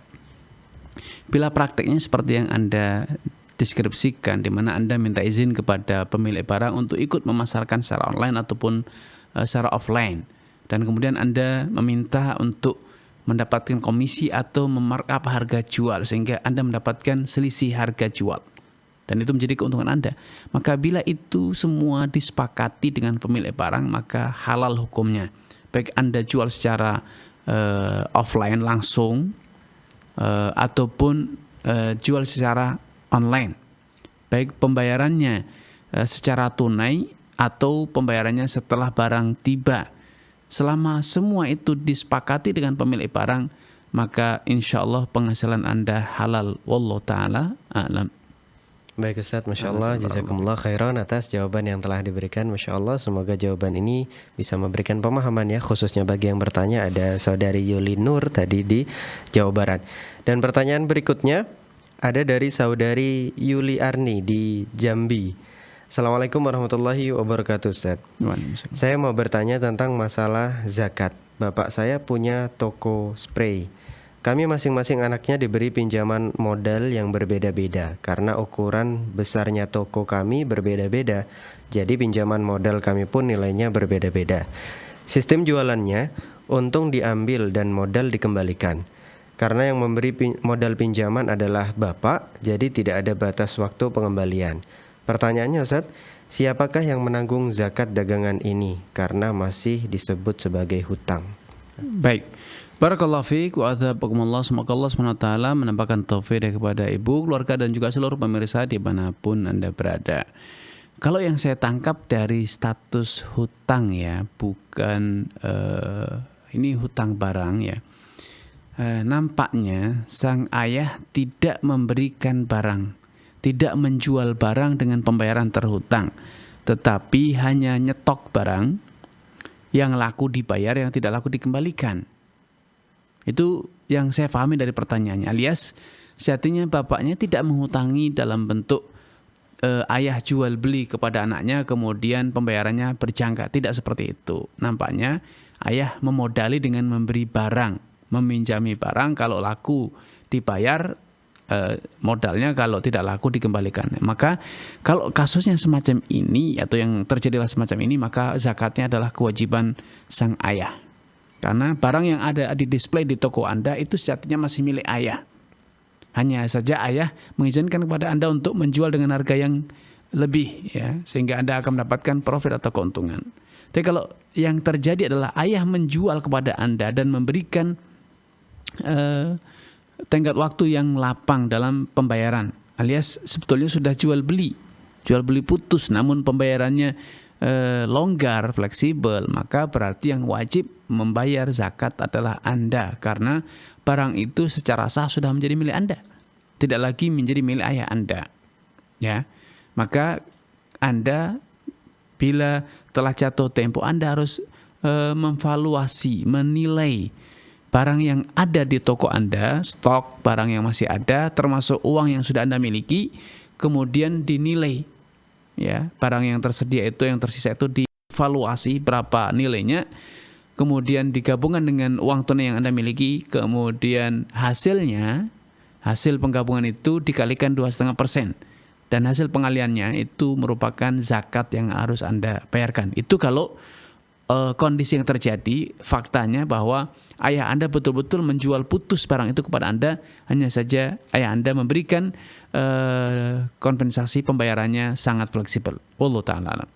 Bila prakteknya seperti yang Anda deskripsikan, di mana Anda minta izin kepada pemilik barang untuk ikut memasarkan secara online ataupun secara offline, dan kemudian Anda meminta untuk mendapatkan komisi atau memarkup harga jual sehingga Anda mendapatkan selisih harga jual, dan itu menjadi keuntungan Anda. Maka bila itu semua disepakati dengan pemilik barang, maka halal hukumnya. Baik Anda jual secara offline langsung ataupun jual secara online, baik pembayarannya secara tunai atau pembayarannya setelah barang tiba. Selama semua itu disepakati dengan pemilik barang, maka insya Allah penghasilan Anda halal. Wallahu ta'ala a'lam. Baik Ustaz, Masya Allah, jazakumullah khairan atas jawaban yang telah diberikan. Masya Allah, semoga jawaban ini bisa memberikan pemahaman ya, khususnya bagi yang bertanya. Ada saudari Yuli Nur tadi di Jawa Barat. Dan pertanyaan berikutnya ada dari saudari Yuli Arni di Jambi. Assalamualaikum warahmatullahi wabarakatuh Ustaz. Saya mau bertanya tentang masalah zakat. Bapak saya punya toko spray. Kami masing-masing anaknya diberi pinjaman modal yang berbeda-beda karena ukuran besarnya toko kami berbeda-beda. Jadi pinjaman modal kami pun nilainya berbeda-beda. Sistem jualannya untung diambil dan modal dikembalikan. Karena yang memberi modal pinjaman adalah bapak, jadi tidak ada batas waktu pengembalian. Pertanyaannya Ustaz, siapakah yang menanggung zakat dagangan ini karena masih disebut sebagai hutang? Baik. Barakallahu fiik wa adzabakumullah. Semoga Allah SWT menampakkan taufik kepada ibu, keluarga dan juga seluruh pemirsa dimanapun Anda berada. Kalau yang saya tangkap dari status hutang ya, bukan ini hutang barang ya. Nampaknya sang ayah tidak memberikan barang, tidak menjual barang dengan pembayaran terhutang, tetapi hanya nyetok barang yang laku dibayar, yang tidak laku dikembalikan. Itu yang saya pahami dari pertanyaannya. Alias sejatinya bapaknya tidak menghutangi dalam bentuk ayah jual beli kepada anaknya kemudian pembayarannya berjangka. Tidak seperti itu. Nampaknya ayah memodali dengan memberi barang, meminjami barang, kalau laku dibayar modalnya, kalau tidak laku dikembalikan. Maka kalau kasusnya semacam ini atau yang terjadilah semacam ini, maka zakatnya adalah kewajiban sang ayah. Karena barang yang ada di display di toko Anda itu sejatinya masih milik ayah. Hanya saja ayah mengizinkan kepada Anda untuk menjual dengan harga yang lebih ya, sehingga Anda akan mendapatkan profit atau keuntungan. Tapi kalau yang terjadi adalah ayah menjual kepada Anda dan memberikan tenggat waktu yang lapang dalam pembayaran, alias sebetulnya sudah jual beli putus, namun pembayarannya longgar, fleksibel, maka berarti yang wajib membayar zakat adalah Anda, karena barang itu secara sah sudah menjadi milik Anda, tidak lagi menjadi milik ayah Anda. Ya, maka Anda bila telah jatuh tempo, Anda harus memvaluasi, menilai barang yang ada di toko Anda, stok barang yang masih ada, termasuk uang yang sudah Anda miliki, kemudian dinilai. Ya, barang yang tersedia itu, yang tersisa itu dievaluasi berapa nilainya, kemudian digabungkan dengan uang tunai yang Anda miliki, kemudian hasil penggabungan itu dikalikan 2,5%, dan hasil pengaliannya itu merupakan zakat yang harus Anda bayarkan. Itu kalau kondisi yang terjadi, faktanya bahwa ayah Anda betul-betul menjual putus barang itu kepada Anda, hanya saja ayah Anda memberikan kompensasi pembayarannya sangat fleksibel. Wallahu ta'ala alam.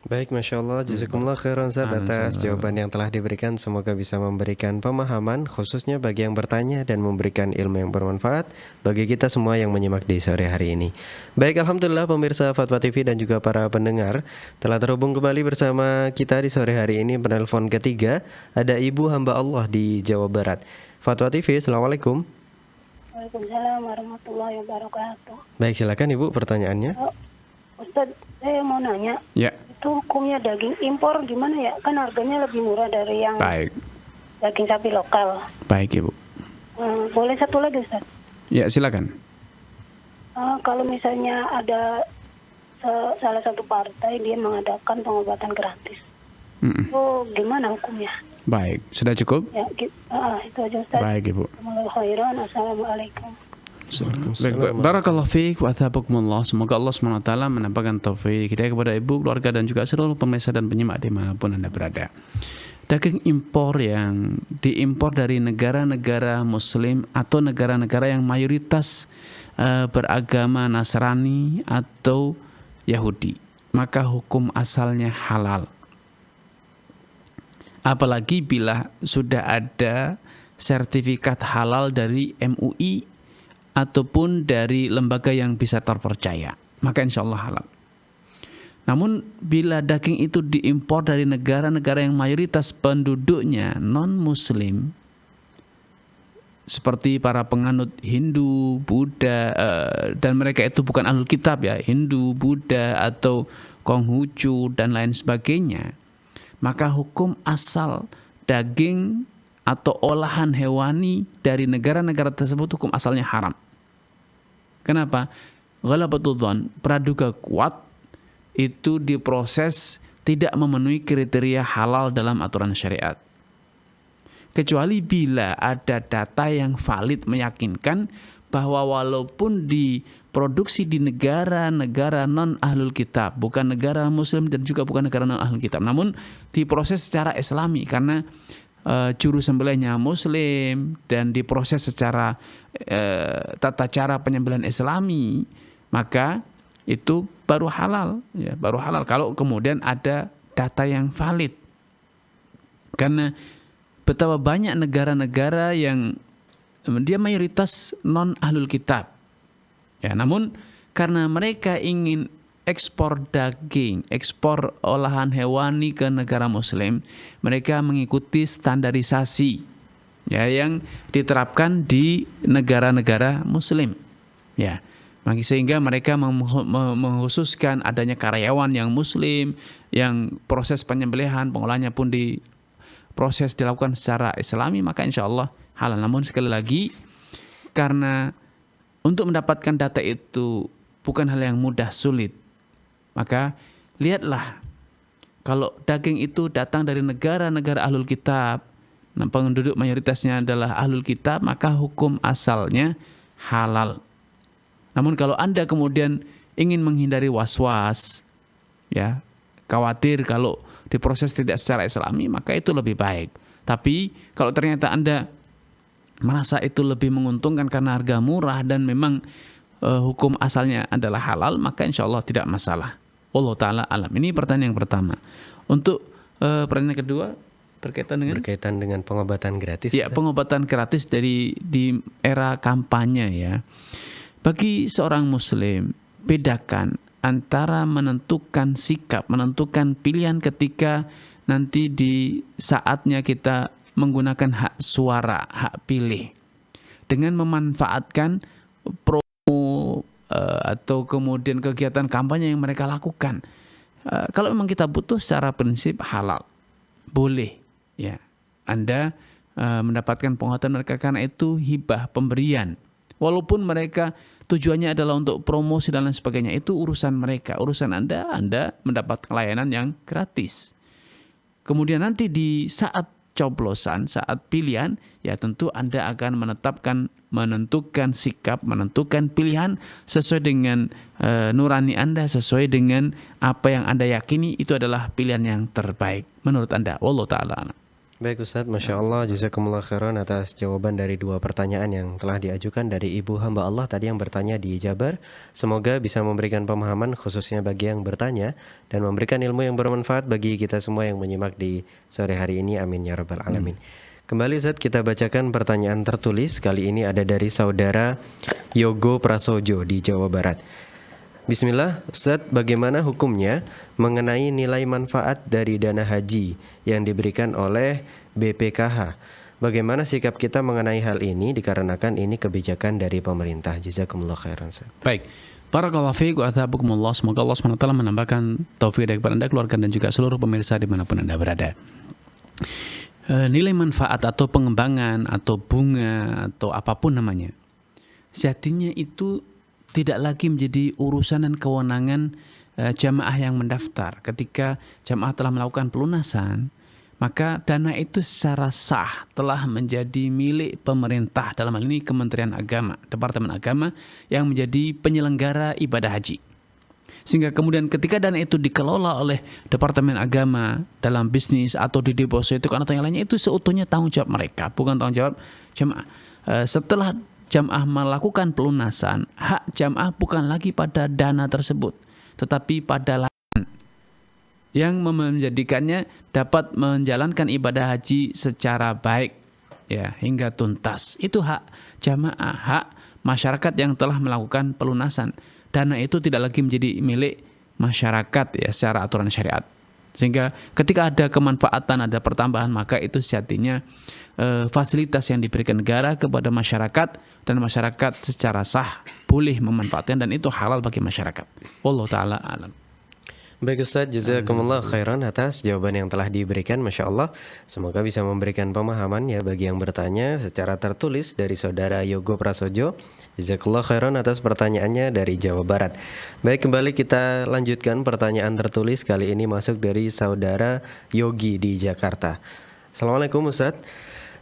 Baik, Masya Allah, jazakumullah khairan Ustaz atas jawaban yang telah diberikan. Semoga bisa memberikan pemahaman khususnya bagi yang bertanya dan memberikan ilmu yang bermanfaat bagi kita semua yang menyimak di sore hari ini. Baik, Alhamdulillah pemirsa Fatwa TV dan juga para pendengar telah terhubung kembali bersama kita di sore hari ini. Penelpon ketiga ada Ibu Hamba Allah di Jawa Barat. Fatwa TV, Assalamualaikum. Waalaikumsalam warahmatullahi wabarakatuh. Baik, silakan Ibu pertanyaannya. Ustaz, saya mau nanya. Ya. Itu hukumnya daging impor gimana ya? Kan harganya lebih murah dari yang Baik. daging sapi lokal. Baik, Ibu. Boleh satu lagi, Ustaz? Ya, silakan. Kalau misalnya ada salah satu partai dia mengadakan pengobatan gratis, itu gimana hukumnya? Baik, sudah cukup? Ya, itu aja, Ustaz. Baik, Ibu. Assalamualaikum. Barakallahu fiik wa athabakumullah. Semoga Allah SWT menampakkan taufik hidayah kepada ibu, keluarga dan juga seluruh pemirsa dan penyimak dimanapun Anda berada. Daging impor yang diimpor dari negara-negara muslim atau negara-negara yang mayoritas beragama Nasrani atau Yahudi, maka hukum asalnya halal. Apalagi bila sudah ada sertifikat halal dari MUI ataupun dari lembaga yang bisa terpercaya, maka insya Allah halal. Namun bila daging itu diimpor dari negara-negara yang mayoritas penduduknya non-muslim, seperti para penganut Hindu, Buddha, dan mereka itu bukan ahlul kitab ya, Hindu, Buddha atau Konghucu dan lain sebagainya, maka hukum asal daging atau olahan hewani dari negara-negara tersebut hukum asalnya haram. Kenapa? Ghalabatul dzan, praduga kuat, itu diproses tidak memenuhi kriteria halal dalam aturan syariat. Kecuali bila ada data yang valid meyakinkan bahwa walaupun diproduksi di negara-negara non-ahlul kitab, bukan negara muslim dan juga bukan negara non-ahlul kitab, namun diproses secara islami karena juru sembelihnya muslim dan diproses secara tata cara penyembelihan islami, maka itu baru halal, ya, baru halal kalau kemudian ada data yang valid. Karena betapa banyak negara-negara yang dia mayoritas non ahlul kitab, ya, namun karena mereka ingin ekspor daging, ekspor olahan hewani ke negara muslim, mereka mengikuti standarisasi, ya, yang diterapkan di negara-negara muslim, ya. Sehingga mereka mengkhususkan adanya karyawan yang muslim, yang proses penyembelihan, pengolahannya pun proses dilakukan secara islami, maka insya Allah halal. Namun sekali lagi, karena untuk mendapatkan data itu bukan hal yang mudah, sulit, maka lihatlah, kalau daging itu datang dari negara-negara ahlul kitab, penduduk mayoritasnya adalah ahlul kitab, maka hukum asalnya halal. Namun kalau Anda kemudian ingin menghindari was-was, ya, khawatir kalau diproses tidak secara islami, maka itu lebih baik. Tapi kalau ternyata Anda merasa itu lebih menguntungkan karena harga murah dan memang hukum asalnya adalah halal, maka insya Allah tidak masalah. Wallahu ta'ala alam. Ini pertanyaan yang pertama. Untuk pertanyaan kedua berkaitan dengan pengobatan gratis. Ya, pengobatan gratis di era kampanye, ya. Bagi seorang muslim, bedakan antara menentukan sikap, menentukan pilihan ketika nanti di saatnya kita menggunakan hak suara, hak pilih, dengan memanfaatkan promo atau kemudian kegiatan kampanye yang mereka lakukan. Kalau memang kita butuh, secara prinsip halal, boleh, ya, Anda mendapatkan penguatan mereka karena itu hibah, pemberian. Walaupun mereka tujuannya adalah untuk promosi dan lain sebagainya, itu urusan mereka. Urusan Anda mendapat layanan yang gratis. Kemudian nanti di saat coblosan, saat pilihan, ya tentu Anda akan menentukan sikap, menentukan pilihan sesuai dengan nurani Anda, sesuai dengan apa yang Anda yakini itu adalah pilihan yang terbaik menurut Anda. Wallahu ta'ala. Baik Ustadz, Masya Allah, jazakumullah khairan atas jawaban dari dua pertanyaan yang telah diajukan dari ibu hamba Allah tadi yang bertanya di Jabar. Semoga bisa memberikan pemahaman khususnya bagi yang bertanya dan memberikan ilmu yang bermanfaat bagi kita semua yang menyimak di sore hari ini. Amin ya rabbal alamin. Kembali Ustadz, kita bacakan pertanyaan tertulis. Kali ini ada dari saudara Yogo Prasojo di Jawa Barat. Bismillah, Ustadz, bagaimana hukumnya mengenai nilai manfaat dari dana haji yang diberikan oleh BPKH? Bagaimana sikap kita mengenai hal ini dikarenakan ini kebijakan dari pemerintah? Jazakumullah khairan. Baik, barakallahu fiik wa athabakumullah. Semoga Allah SWT menambahkan taufik kepada Anda, keluarga dan juga seluruh pemirsa dimanapun Anda berada. Nilai manfaat atau pengembangan atau bunga atau apapun namanya, sejatinya itu tidak lagi menjadi urusan dan kewenangan jamaah yang mendaftar. Ketika jamaah telah melakukan pelunasan, maka dana itu secara sah telah menjadi milik pemerintah, dalam hal ini Kementerian Agama, Departemen Agama yang menjadi penyelenggara ibadah haji. Sehingga kemudian ketika dana itu dikelola oleh Departemen Agama dalam bisnis atau didepositokan atau yang lainnya, itu seutuhnya tanggung jawab mereka, bukan tanggung jawab jamaah. Setelah jamaah melakukan pelunasan, hak jamaah bukan lagi pada dana tersebut, tetapi pada lahan yang menjadikannya dapat menjalankan ibadah haji secara baik, ya, hingga tuntas. Itu hak jamaah, hak masyarakat yang telah melakukan pelunasan. Dana itu tidak lagi menjadi milik masyarakat ya secara aturan syariat. Sehingga ketika ada kemanfaatan, ada pertambahan, maka itu sejatinya fasilitas yang diberikan negara kepada masyarakat, dan masyarakat secara sah boleh memanfaatkan, dan itu halal bagi masyarakat. Wallahu taala alam. Baik Ustaz, jazakumullah khairan atas jawaban yang telah diberikan, Masya Allah. Semoga bisa memberikan pemahaman ya bagi yang bertanya secara tertulis dari Saudara Yogo Prasojo. Jazakumullah khairan atas pertanyaannya dari Jawa Barat. Baik, kembali kita lanjutkan pertanyaan tertulis. Kali ini masuk dari Saudara Yogi di Jakarta. Assalamualaikum Ustaz.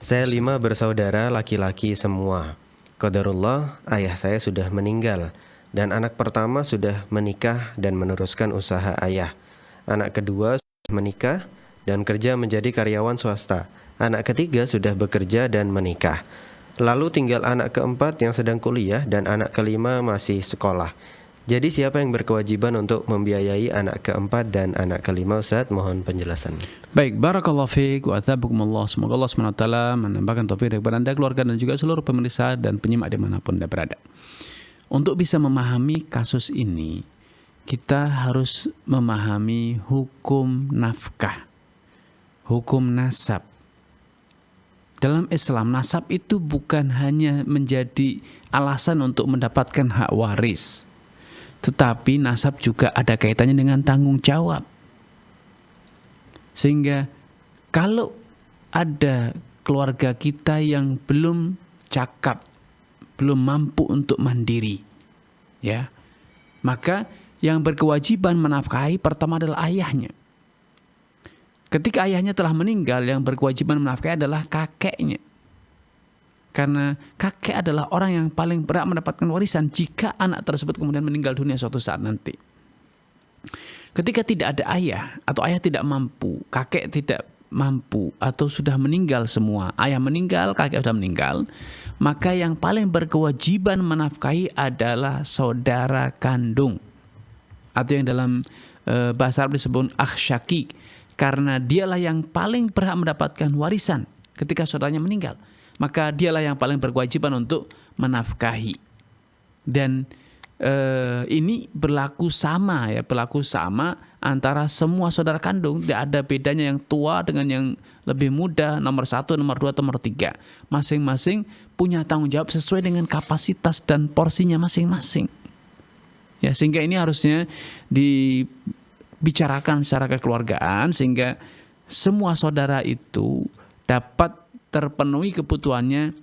Saya 5 bersaudara laki-laki semua. Qadarullah, ayah saya sudah meninggal. Dan anak pertama sudah menikah dan meneruskan usaha ayah. Anak kedua sudah menikah dan kerja menjadi karyawan swasta. Anak ketiga sudah bekerja dan menikah. Lalu tinggal anak keempat yang sedang kuliah dan anak kelima masih sekolah. Jadi siapa yang berkewajiban untuk membiayai anak keempat dan anak kelima, Ustaz? Mohon penjelasan. Baik, barakallahu fiik wa athabakumullah. Semoga Allah SWT menambahkan taufik kepada Anda, keluarga, dan juga seluruh pemirsa dan penyimak dimanapun Anda berada. Untuk bisa memahami kasus ini, kita harus memahami hukum nafkah, hukum nasab. Dalam Islam, nasab itu bukan hanya menjadi alasan untuk mendapatkan hak waris, tetapi nasab juga ada kaitannya dengan tanggung jawab. Sehingga kalau ada keluarga kita yang belum cakap, belum mampu untuk mandiri, ya, maka yang berkewajiban menafkahi pertama adalah ayahnya. Ketika ayahnya telah meninggal, yang berkewajiban menafkahi adalah kakeknya. Karena kakek adalah orang yang paling berhak mendapatkan warisan jika anak tersebut kemudian meninggal dunia suatu saat nanti. Ketika tidak ada ayah, atau ayah tidak mampu, kakek tidak mampu, atau sudah meninggal semua, ayah meninggal, kakek sudah meninggal, maka yang paling berkewajiban menafkahi adalah saudara kandung, atau yang dalam bahasa Arab disebut akh syakik, karena dialah yang paling berhak mendapatkan warisan ketika saudaranya meninggal, maka dialah yang paling berkewajiban untuk menafkahi. Dan ini berlaku sama ya, berlaku sama antara semua saudara kandung. Tidak ada bedanya yang tua dengan yang lebih muda, nomor 1, nomor 2, nomor 3. Masing-masing punya tanggung jawab sesuai dengan kapasitas dan porsinya masing-masing. Ya, sehingga ini harusnya dibicarakan secara kekeluargaan sehingga semua saudara itu dapat terpenuhi kebutuhannya.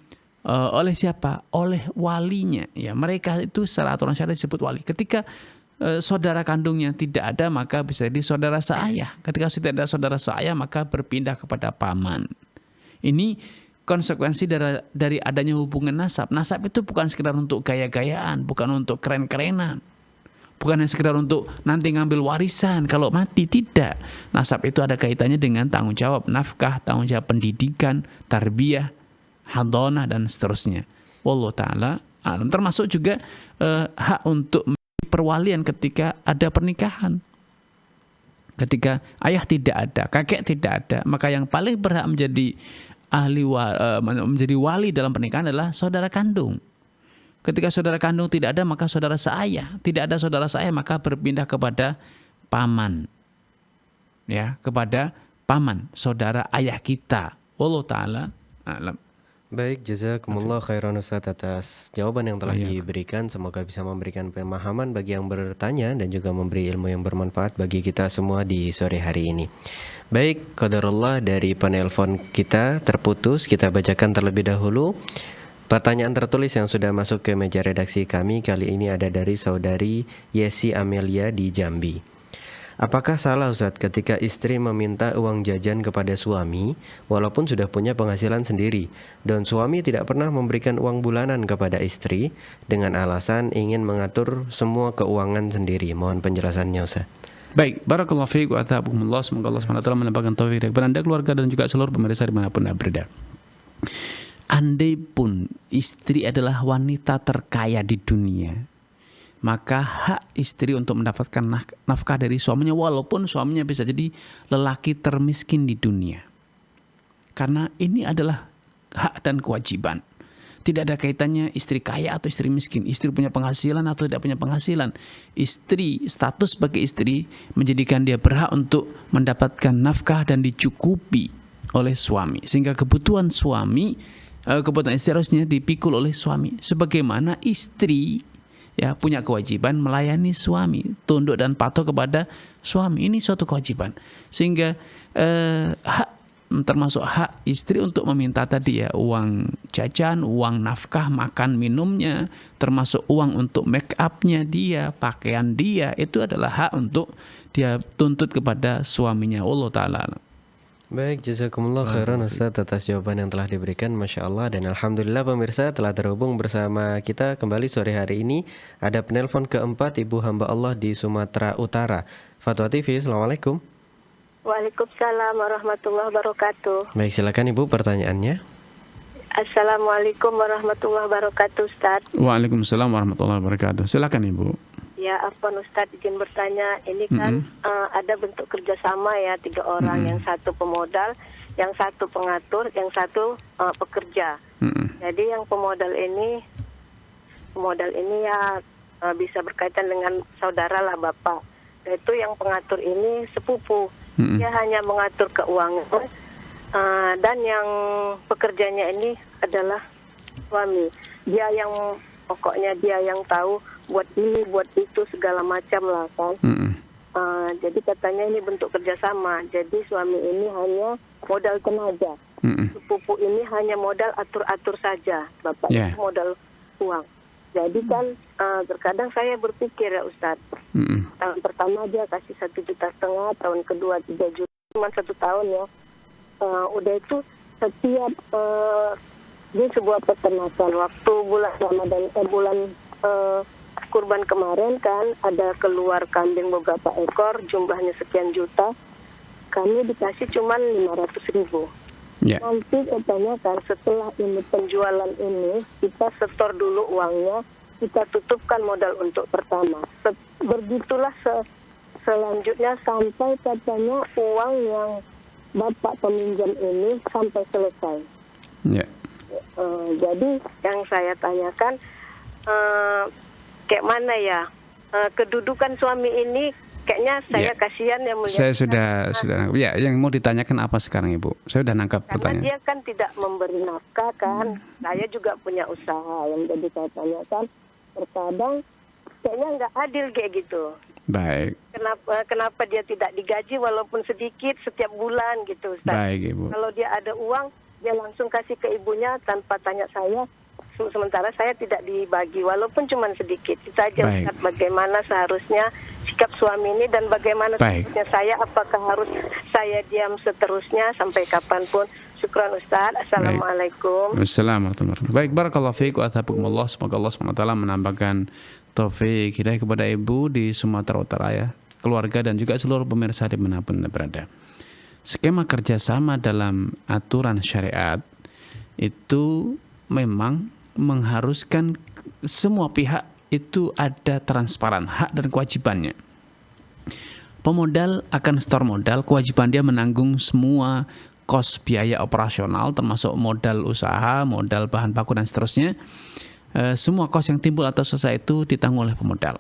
Oleh siapa? Oleh walinya. Ya, mereka itu secara aturan syariat disebut wali. Ketika saudara kandungnya tidak ada, maka bisa jadi saudara seayah. Ketika tidak ada saudara seayah, maka berpindah kepada paman. Ini konsekuensi dari adanya hubungan nasab. Nasab itu bukan sekedar untuk gaya-gayaan, bukan untuk keren-kerenan, bukan hanya sekedar untuk nanti ngambil warisan kalau mati. Tidak. Nasab itu ada kaitannya dengan tanggung jawab nafkah, tanggung jawab pendidikan, tarbiyah, hadonah, dan seterusnya. Wallahu ta'ala alam. Termasuk juga hak untuk perwalian ketika ada pernikahan. Ketika ayah tidak ada, kakek tidak ada, maka yang paling berhak menjadi menjadi wali dalam pernikahan adalah saudara kandung. Ketika saudara kandung tidak ada, maka saudara seayah. Tidak ada saudara seayah, maka berpindah kepada paman. Ya, kepada paman, saudara ayah kita. Wallahu ta'ala alam. Baik, jazakumullah khairan Ustaz atas jawaban yang telah diberikan. Semoga bisa memberikan pemahaman bagi yang bertanya dan juga memberi ilmu yang bermanfaat bagi kita semua di sore hari ini. Baik, qadarullah dari penelpon kita terputus. Kita bacakan terlebih dahulu pertanyaan tertulis yang sudah masuk ke meja redaksi kami. Kali ini ada dari saudari Yesi Amelia di Jambi. Apakah salah Ustaz ketika istri meminta uang jajan kepada suami walaupun sudah punya penghasilan sendiri dan suami tidak pernah memberikan uang bulanan kepada istri dengan alasan ingin mengatur semua keuangan sendiri? Mohon penjelasannya Ustaz. Baik, barakallahu fiik wa athabakumullah. Semoga Allah SWT menambahkan taufik kepada Anda, keluarga, dan juga seluruh pemirsa dimanapun Anda berada. Andai pun istri adalah wanita terkaya di dunia, maka hak istri untuk mendapatkan nafkah dari suaminya, walaupun suaminya bisa jadi lelaki termiskin di dunia. Karena ini adalah hak dan kewajiban. Tidak ada kaitannya istri kaya atau istri miskin, istri punya penghasilan atau tidak punya penghasilan. Istri, status sebagai istri menjadikan dia berhak untuk mendapatkan nafkah dan dicukupi oleh suami. Sehingga kebutuhan suami, kebutuhan istri harusnya dipikul oleh suami. Sebagaimana istri ya punya kewajiban melayani suami, tunduk dan patuh kepada suami. Ini suatu kewajiban. Sehingga hak termasuk hak istri untuk meminta tadi ya uang jajan, uang nafkah, makan minumnya, termasuk uang untuk make upnya dia, pakaian dia, itu adalah hak untuk dia tuntut kepada suaminya. Allah Ta'ala. Baik, jazakumullah khairan Ustaz atas jawaban yang telah diberikan, Masya Allah. Dan Alhamdulillah pemirsa telah terhubung bersama kita kembali sore hari ini. Ada penelpon keempat Ibu hamba Allah di Sumatera Utara. Fatwa TV, Assalamualaikum. Waalaikumsalam warahmatullahi wabarakatuh. Baik, silakan Ibu pertanyaannya. Assalamualaikum warahmatullahi wabarakatuh, Ustaz. Waalaikumsalam warahmatullahi wabarakatuh. Silakan Ibu. Ya, afwan Ustaz, izin bertanya. Ini kan ada bentuk kerjasama ya, 3 orang. Yang satu pemodal, yang satu pengatur, yang satu pekerja. Jadi yang pemodal ini ya bisa berkaitan dengan saudara lah, bapak. Yaitu yang pengatur ini sepupu. Dia hanya mengatur keuangan, dan yang pekerjanya ini adalah suami. Dia yang pokoknya dia yang tahu buat ini, buat itu, segala macam lah kan. Jadi katanya ini bentuk kerjasama. Jadi suami ini hanya modal tenaga, sepupu ini hanya modal atur-atur saja, bapak itu modal uang. Jadi kan terkadang saya berpikir ya Ustadz, tahun pertama dia kasih 1,5 juta, tahun kedua 3 juta, cuma 1 tahun ya. Udah itu setiap di sebuah peternakan waktu bulan Ramadan, bulan kurban kemarin kan ada keluar kambing beberapa ekor, jumlahnya sekian juta, kami dikasih cuma 500.000. Nanti katanya kan setelah ini penjualan ini kita setor dulu uangnya, kita tutupkan modal untuk pertama. Begitulah selanjutnya sampai katanya uang yang bapak peminjam ini sampai selesai. Jadi yang saya tanyakan kayak mana ya kedudukan suami ini. Kayaknya saya kasihan yang mulia. Saya sudah ya, yang mau ditanyakan apa sekarang Ibu? Saya sudah nangkap pertanyaan. Karena dia kan tidak memberi nafkah kan. Saya juga punya usaha yang jadi saya tanyakan. Terkadang kayaknya nggak adil kayak gitu. Baik. Kenapa dia tidak digaji walaupun sedikit setiap bulan gitu, Ustaz? Baik Ibu. Kalau dia ada uang, dia langsung kasih ke ibunya tanpa tanya saya. Sementara saya tidak dibagi walaupun cuma sedikit. Itu aja Ustaz, bagaimana seharusnya sikap suami ini dan bagaimana seharusnya saya, apakah harus saya diam seterusnya sampai kapanpun. Syukran Ustaz. Assalamualaikum. Assalamualaikum. Baik, barakallahu fiik wa athabakumullah. Semoga Allah SWT menambahkan taufik hidayah kepada Ibu di Sumatera Utara ya, keluarga dan juga seluruh pemirsa dimanapun berada. Skema kerjasama dalam aturan syariat itu memang mengharuskan semua pihak itu ada transparan hak dan kewajibannya. Pemodal akan setor modal, kewajiban dia menanggung semua kos biaya operasional termasuk modal usaha, modal bahan baku dan seterusnya. Semua kos yang timbul atas usaha itu ditanggung oleh pemodal.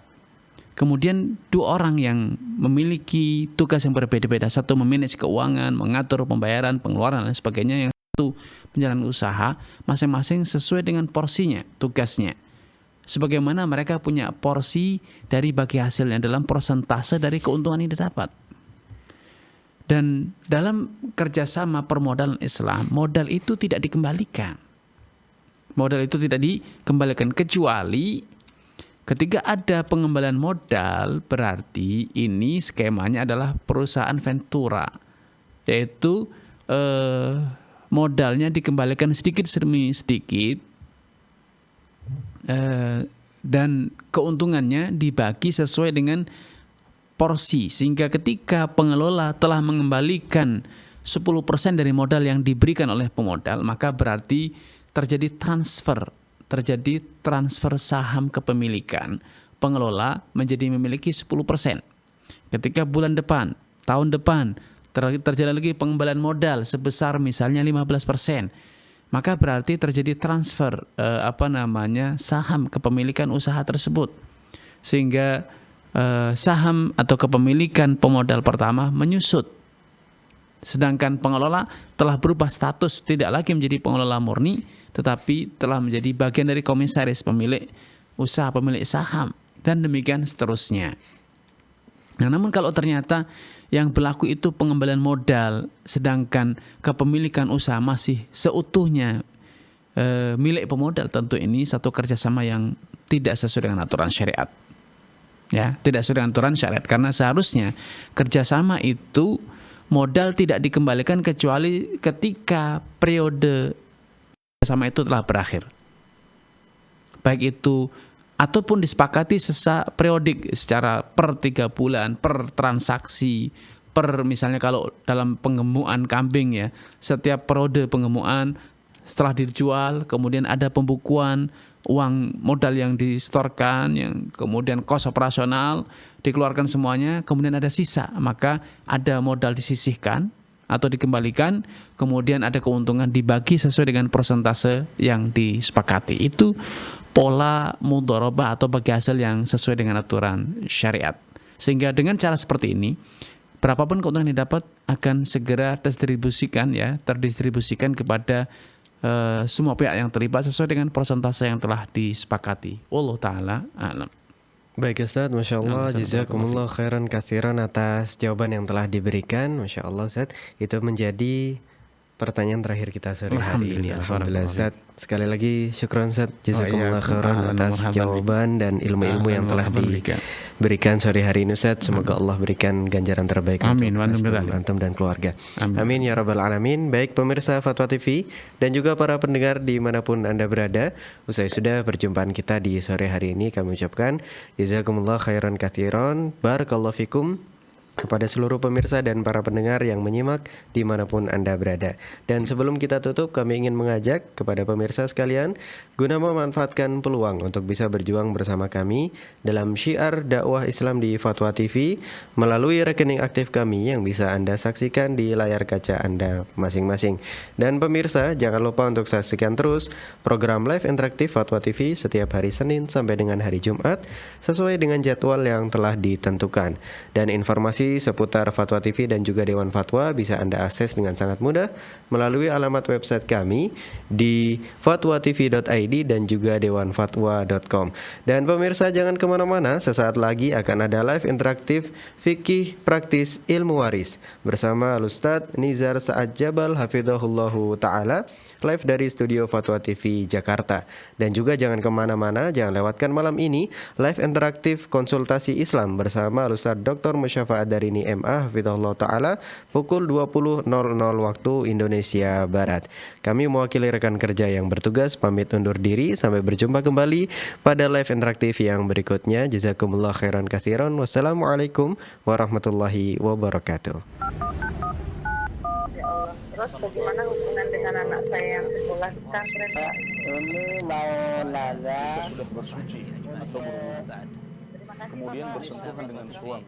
Kemudian 2 orang yang memiliki tugas yang berbeda-beda, satu memanage keuangan, mengatur pembayaran, pengeluaran dan sebagainya, yang satu menjalankan usaha, masing-masing sesuai dengan porsinya, tugasnya. Sebagaimana mereka punya porsi dari bagi hasilnya dalam persentase dari keuntungan yang didapat. Dan dalam kerjasama permodalan Islam, modal itu tidak dikembalikan. Modal itu tidak dikembalikan kecuali ketika ada pengembalian modal, berarti ini skemanya adalah perusahaan ventura, yaitu modalnya dikembalikan sedikit demi sedikit, dan keuntungannya dibagi sesuai dengan porsi, sehingga ketika pengelola telah mengembalikan 10% dari modal yang diberikan oleh pemodal, maka berarti terjadi transfer saham kepemilikan. Pengelola menjadi memiliki 10%. Ketika bulan depan, tahun depan terjadi lagi pengembalian modal sebesar misalnya 15%, maka berarti terjadi transfer saham kepemilikan usaha tersebut, sehingga saham atau kepemilikan pemodal pertama menyusut, sedangkan pengelola telah berubah status, tidak lagi menjadi pengelola murni, tetapi telah menjadi bagian dari komisaris, pemilik usaha, pemilik saham, dan demikian seterusnya. Nah, namun kalau ternyata yang berlaku itu pengembalian modal, sedangkan kepemilikan usaha masih seutuhnya milik pemodal, tentu ini satu kerjasama yang tidak sesuai dengan aturan syariat. Ya, tidak sesuai dengan aturan syariat, karena seharusnya kerjasama itu modal tidak dikembalikan kecuali ketika periode kerjasama itu telah berakhir. Baik itu ataupun disepakati periodik secara per 3 bulan, per transaksi, per misalnya kalau dalam pengemuan kambing ya, setiap periode pengemuan setelah dijual, kemudian ada pembukuan uang modal yang disetorkan, yang kemudian kos operasional dikeluarkan semuanya, kemudian ada sisa, maka ada modal disisihkan atau dikembalikan, kemudian ada keuntungan dibagi sesuai dengan persentase yang disepakati. Itu pola mudharabah atau bagi hasil yang sesuai dengan aturan syariat. Sehingga dengan cara seperti ini, berapapun keuntungan yang didapat akan segera terdistribusikan kepada semua pihak yang terlibat sesuai dengan persentase yang telah disepakati. Wallahu taala a'lam. Baik Ustaz, Masya Allah, jazakumullah khairan katsiran atas jawaban yang telah diberikan. Masya Allah Ustaz, itu menjadi pertanyaan terakhir kita sore hari ini. Alhamdulillah Ustaz. Sekali lagi syukran Ustaz, jazakumullah khairan atas jawaban dan ilmu-ilmu yang telah diberikan sore hari ini Ustaz. Semoga Allah berikan ganjaran terbaik untuk antum dan keluarga. Amin ya rabbal alamin. Baik pemirsa Fatwa TV dan juga para pendengar dimanapun Anda berada, usai sudah perjumpaan kita di sore hari ini, kami ucapkan jazakumullah khairan katsiran, barakallahu fikum kepada seluruh pemirsa dan para pendengar yang menyimak dimanapun Anda berada. Dan sebelum kita tutup, kami ingin mengajak kepada pemirsa sekalian guna memanfaatkan peluang untuk bisa berjuang bersama kami dalam syiar dakwah Islam di Fatwa TV melalui rekening aktif kami yang bisa Anda saksikan di layar kaca Anda masing-masing. Dan pemirsa, jangan lupa untuk saksikan terus program live interaktif Fatwa TV setiap hari Senin sampai dengan hari Jumat sesuai dengan jadwal yang telah ditentukan. Dan informasi seputar Fatwa TV dan juga Dewan Fatwa bisa Anda akses dengan sangat mudah melalui alamat website kami di fatwatv.id dan juga dewanfatwa.com. Dan pemirsa jangan kemana-mana, sesaat lagi akan ada live interaktif Fikih Praktis Ilmu Waris bersama Ustaz Nizar Sa'ad Jabal Hafidhahullahu Ta'ala, live dari studio Fatwa TV Jakarta. Dan juga jangan kemana-mana, jangan lewatkan malam ini live interaktif konsultasi Islam bersama Ustaz Dr. Musyafa Adarini MA Hafidhahullah Ta'ala pukul 20.00 waktu Indonesia Barat. Kami mewakili rekan kerja yang bertugas pamit undur diri, sampai berjumpa kembali pada live interaktif yang berikutnya. Jazakumullah khairan katsiran. Wassalamualaikum warahmatullahi wabarakatuh. Terus bagaimana hubungan dengan anak saya yang sekolah di pesantren? Ini mau nanya. Sudah bersuci atau kemudian bersentuhan dengan suami.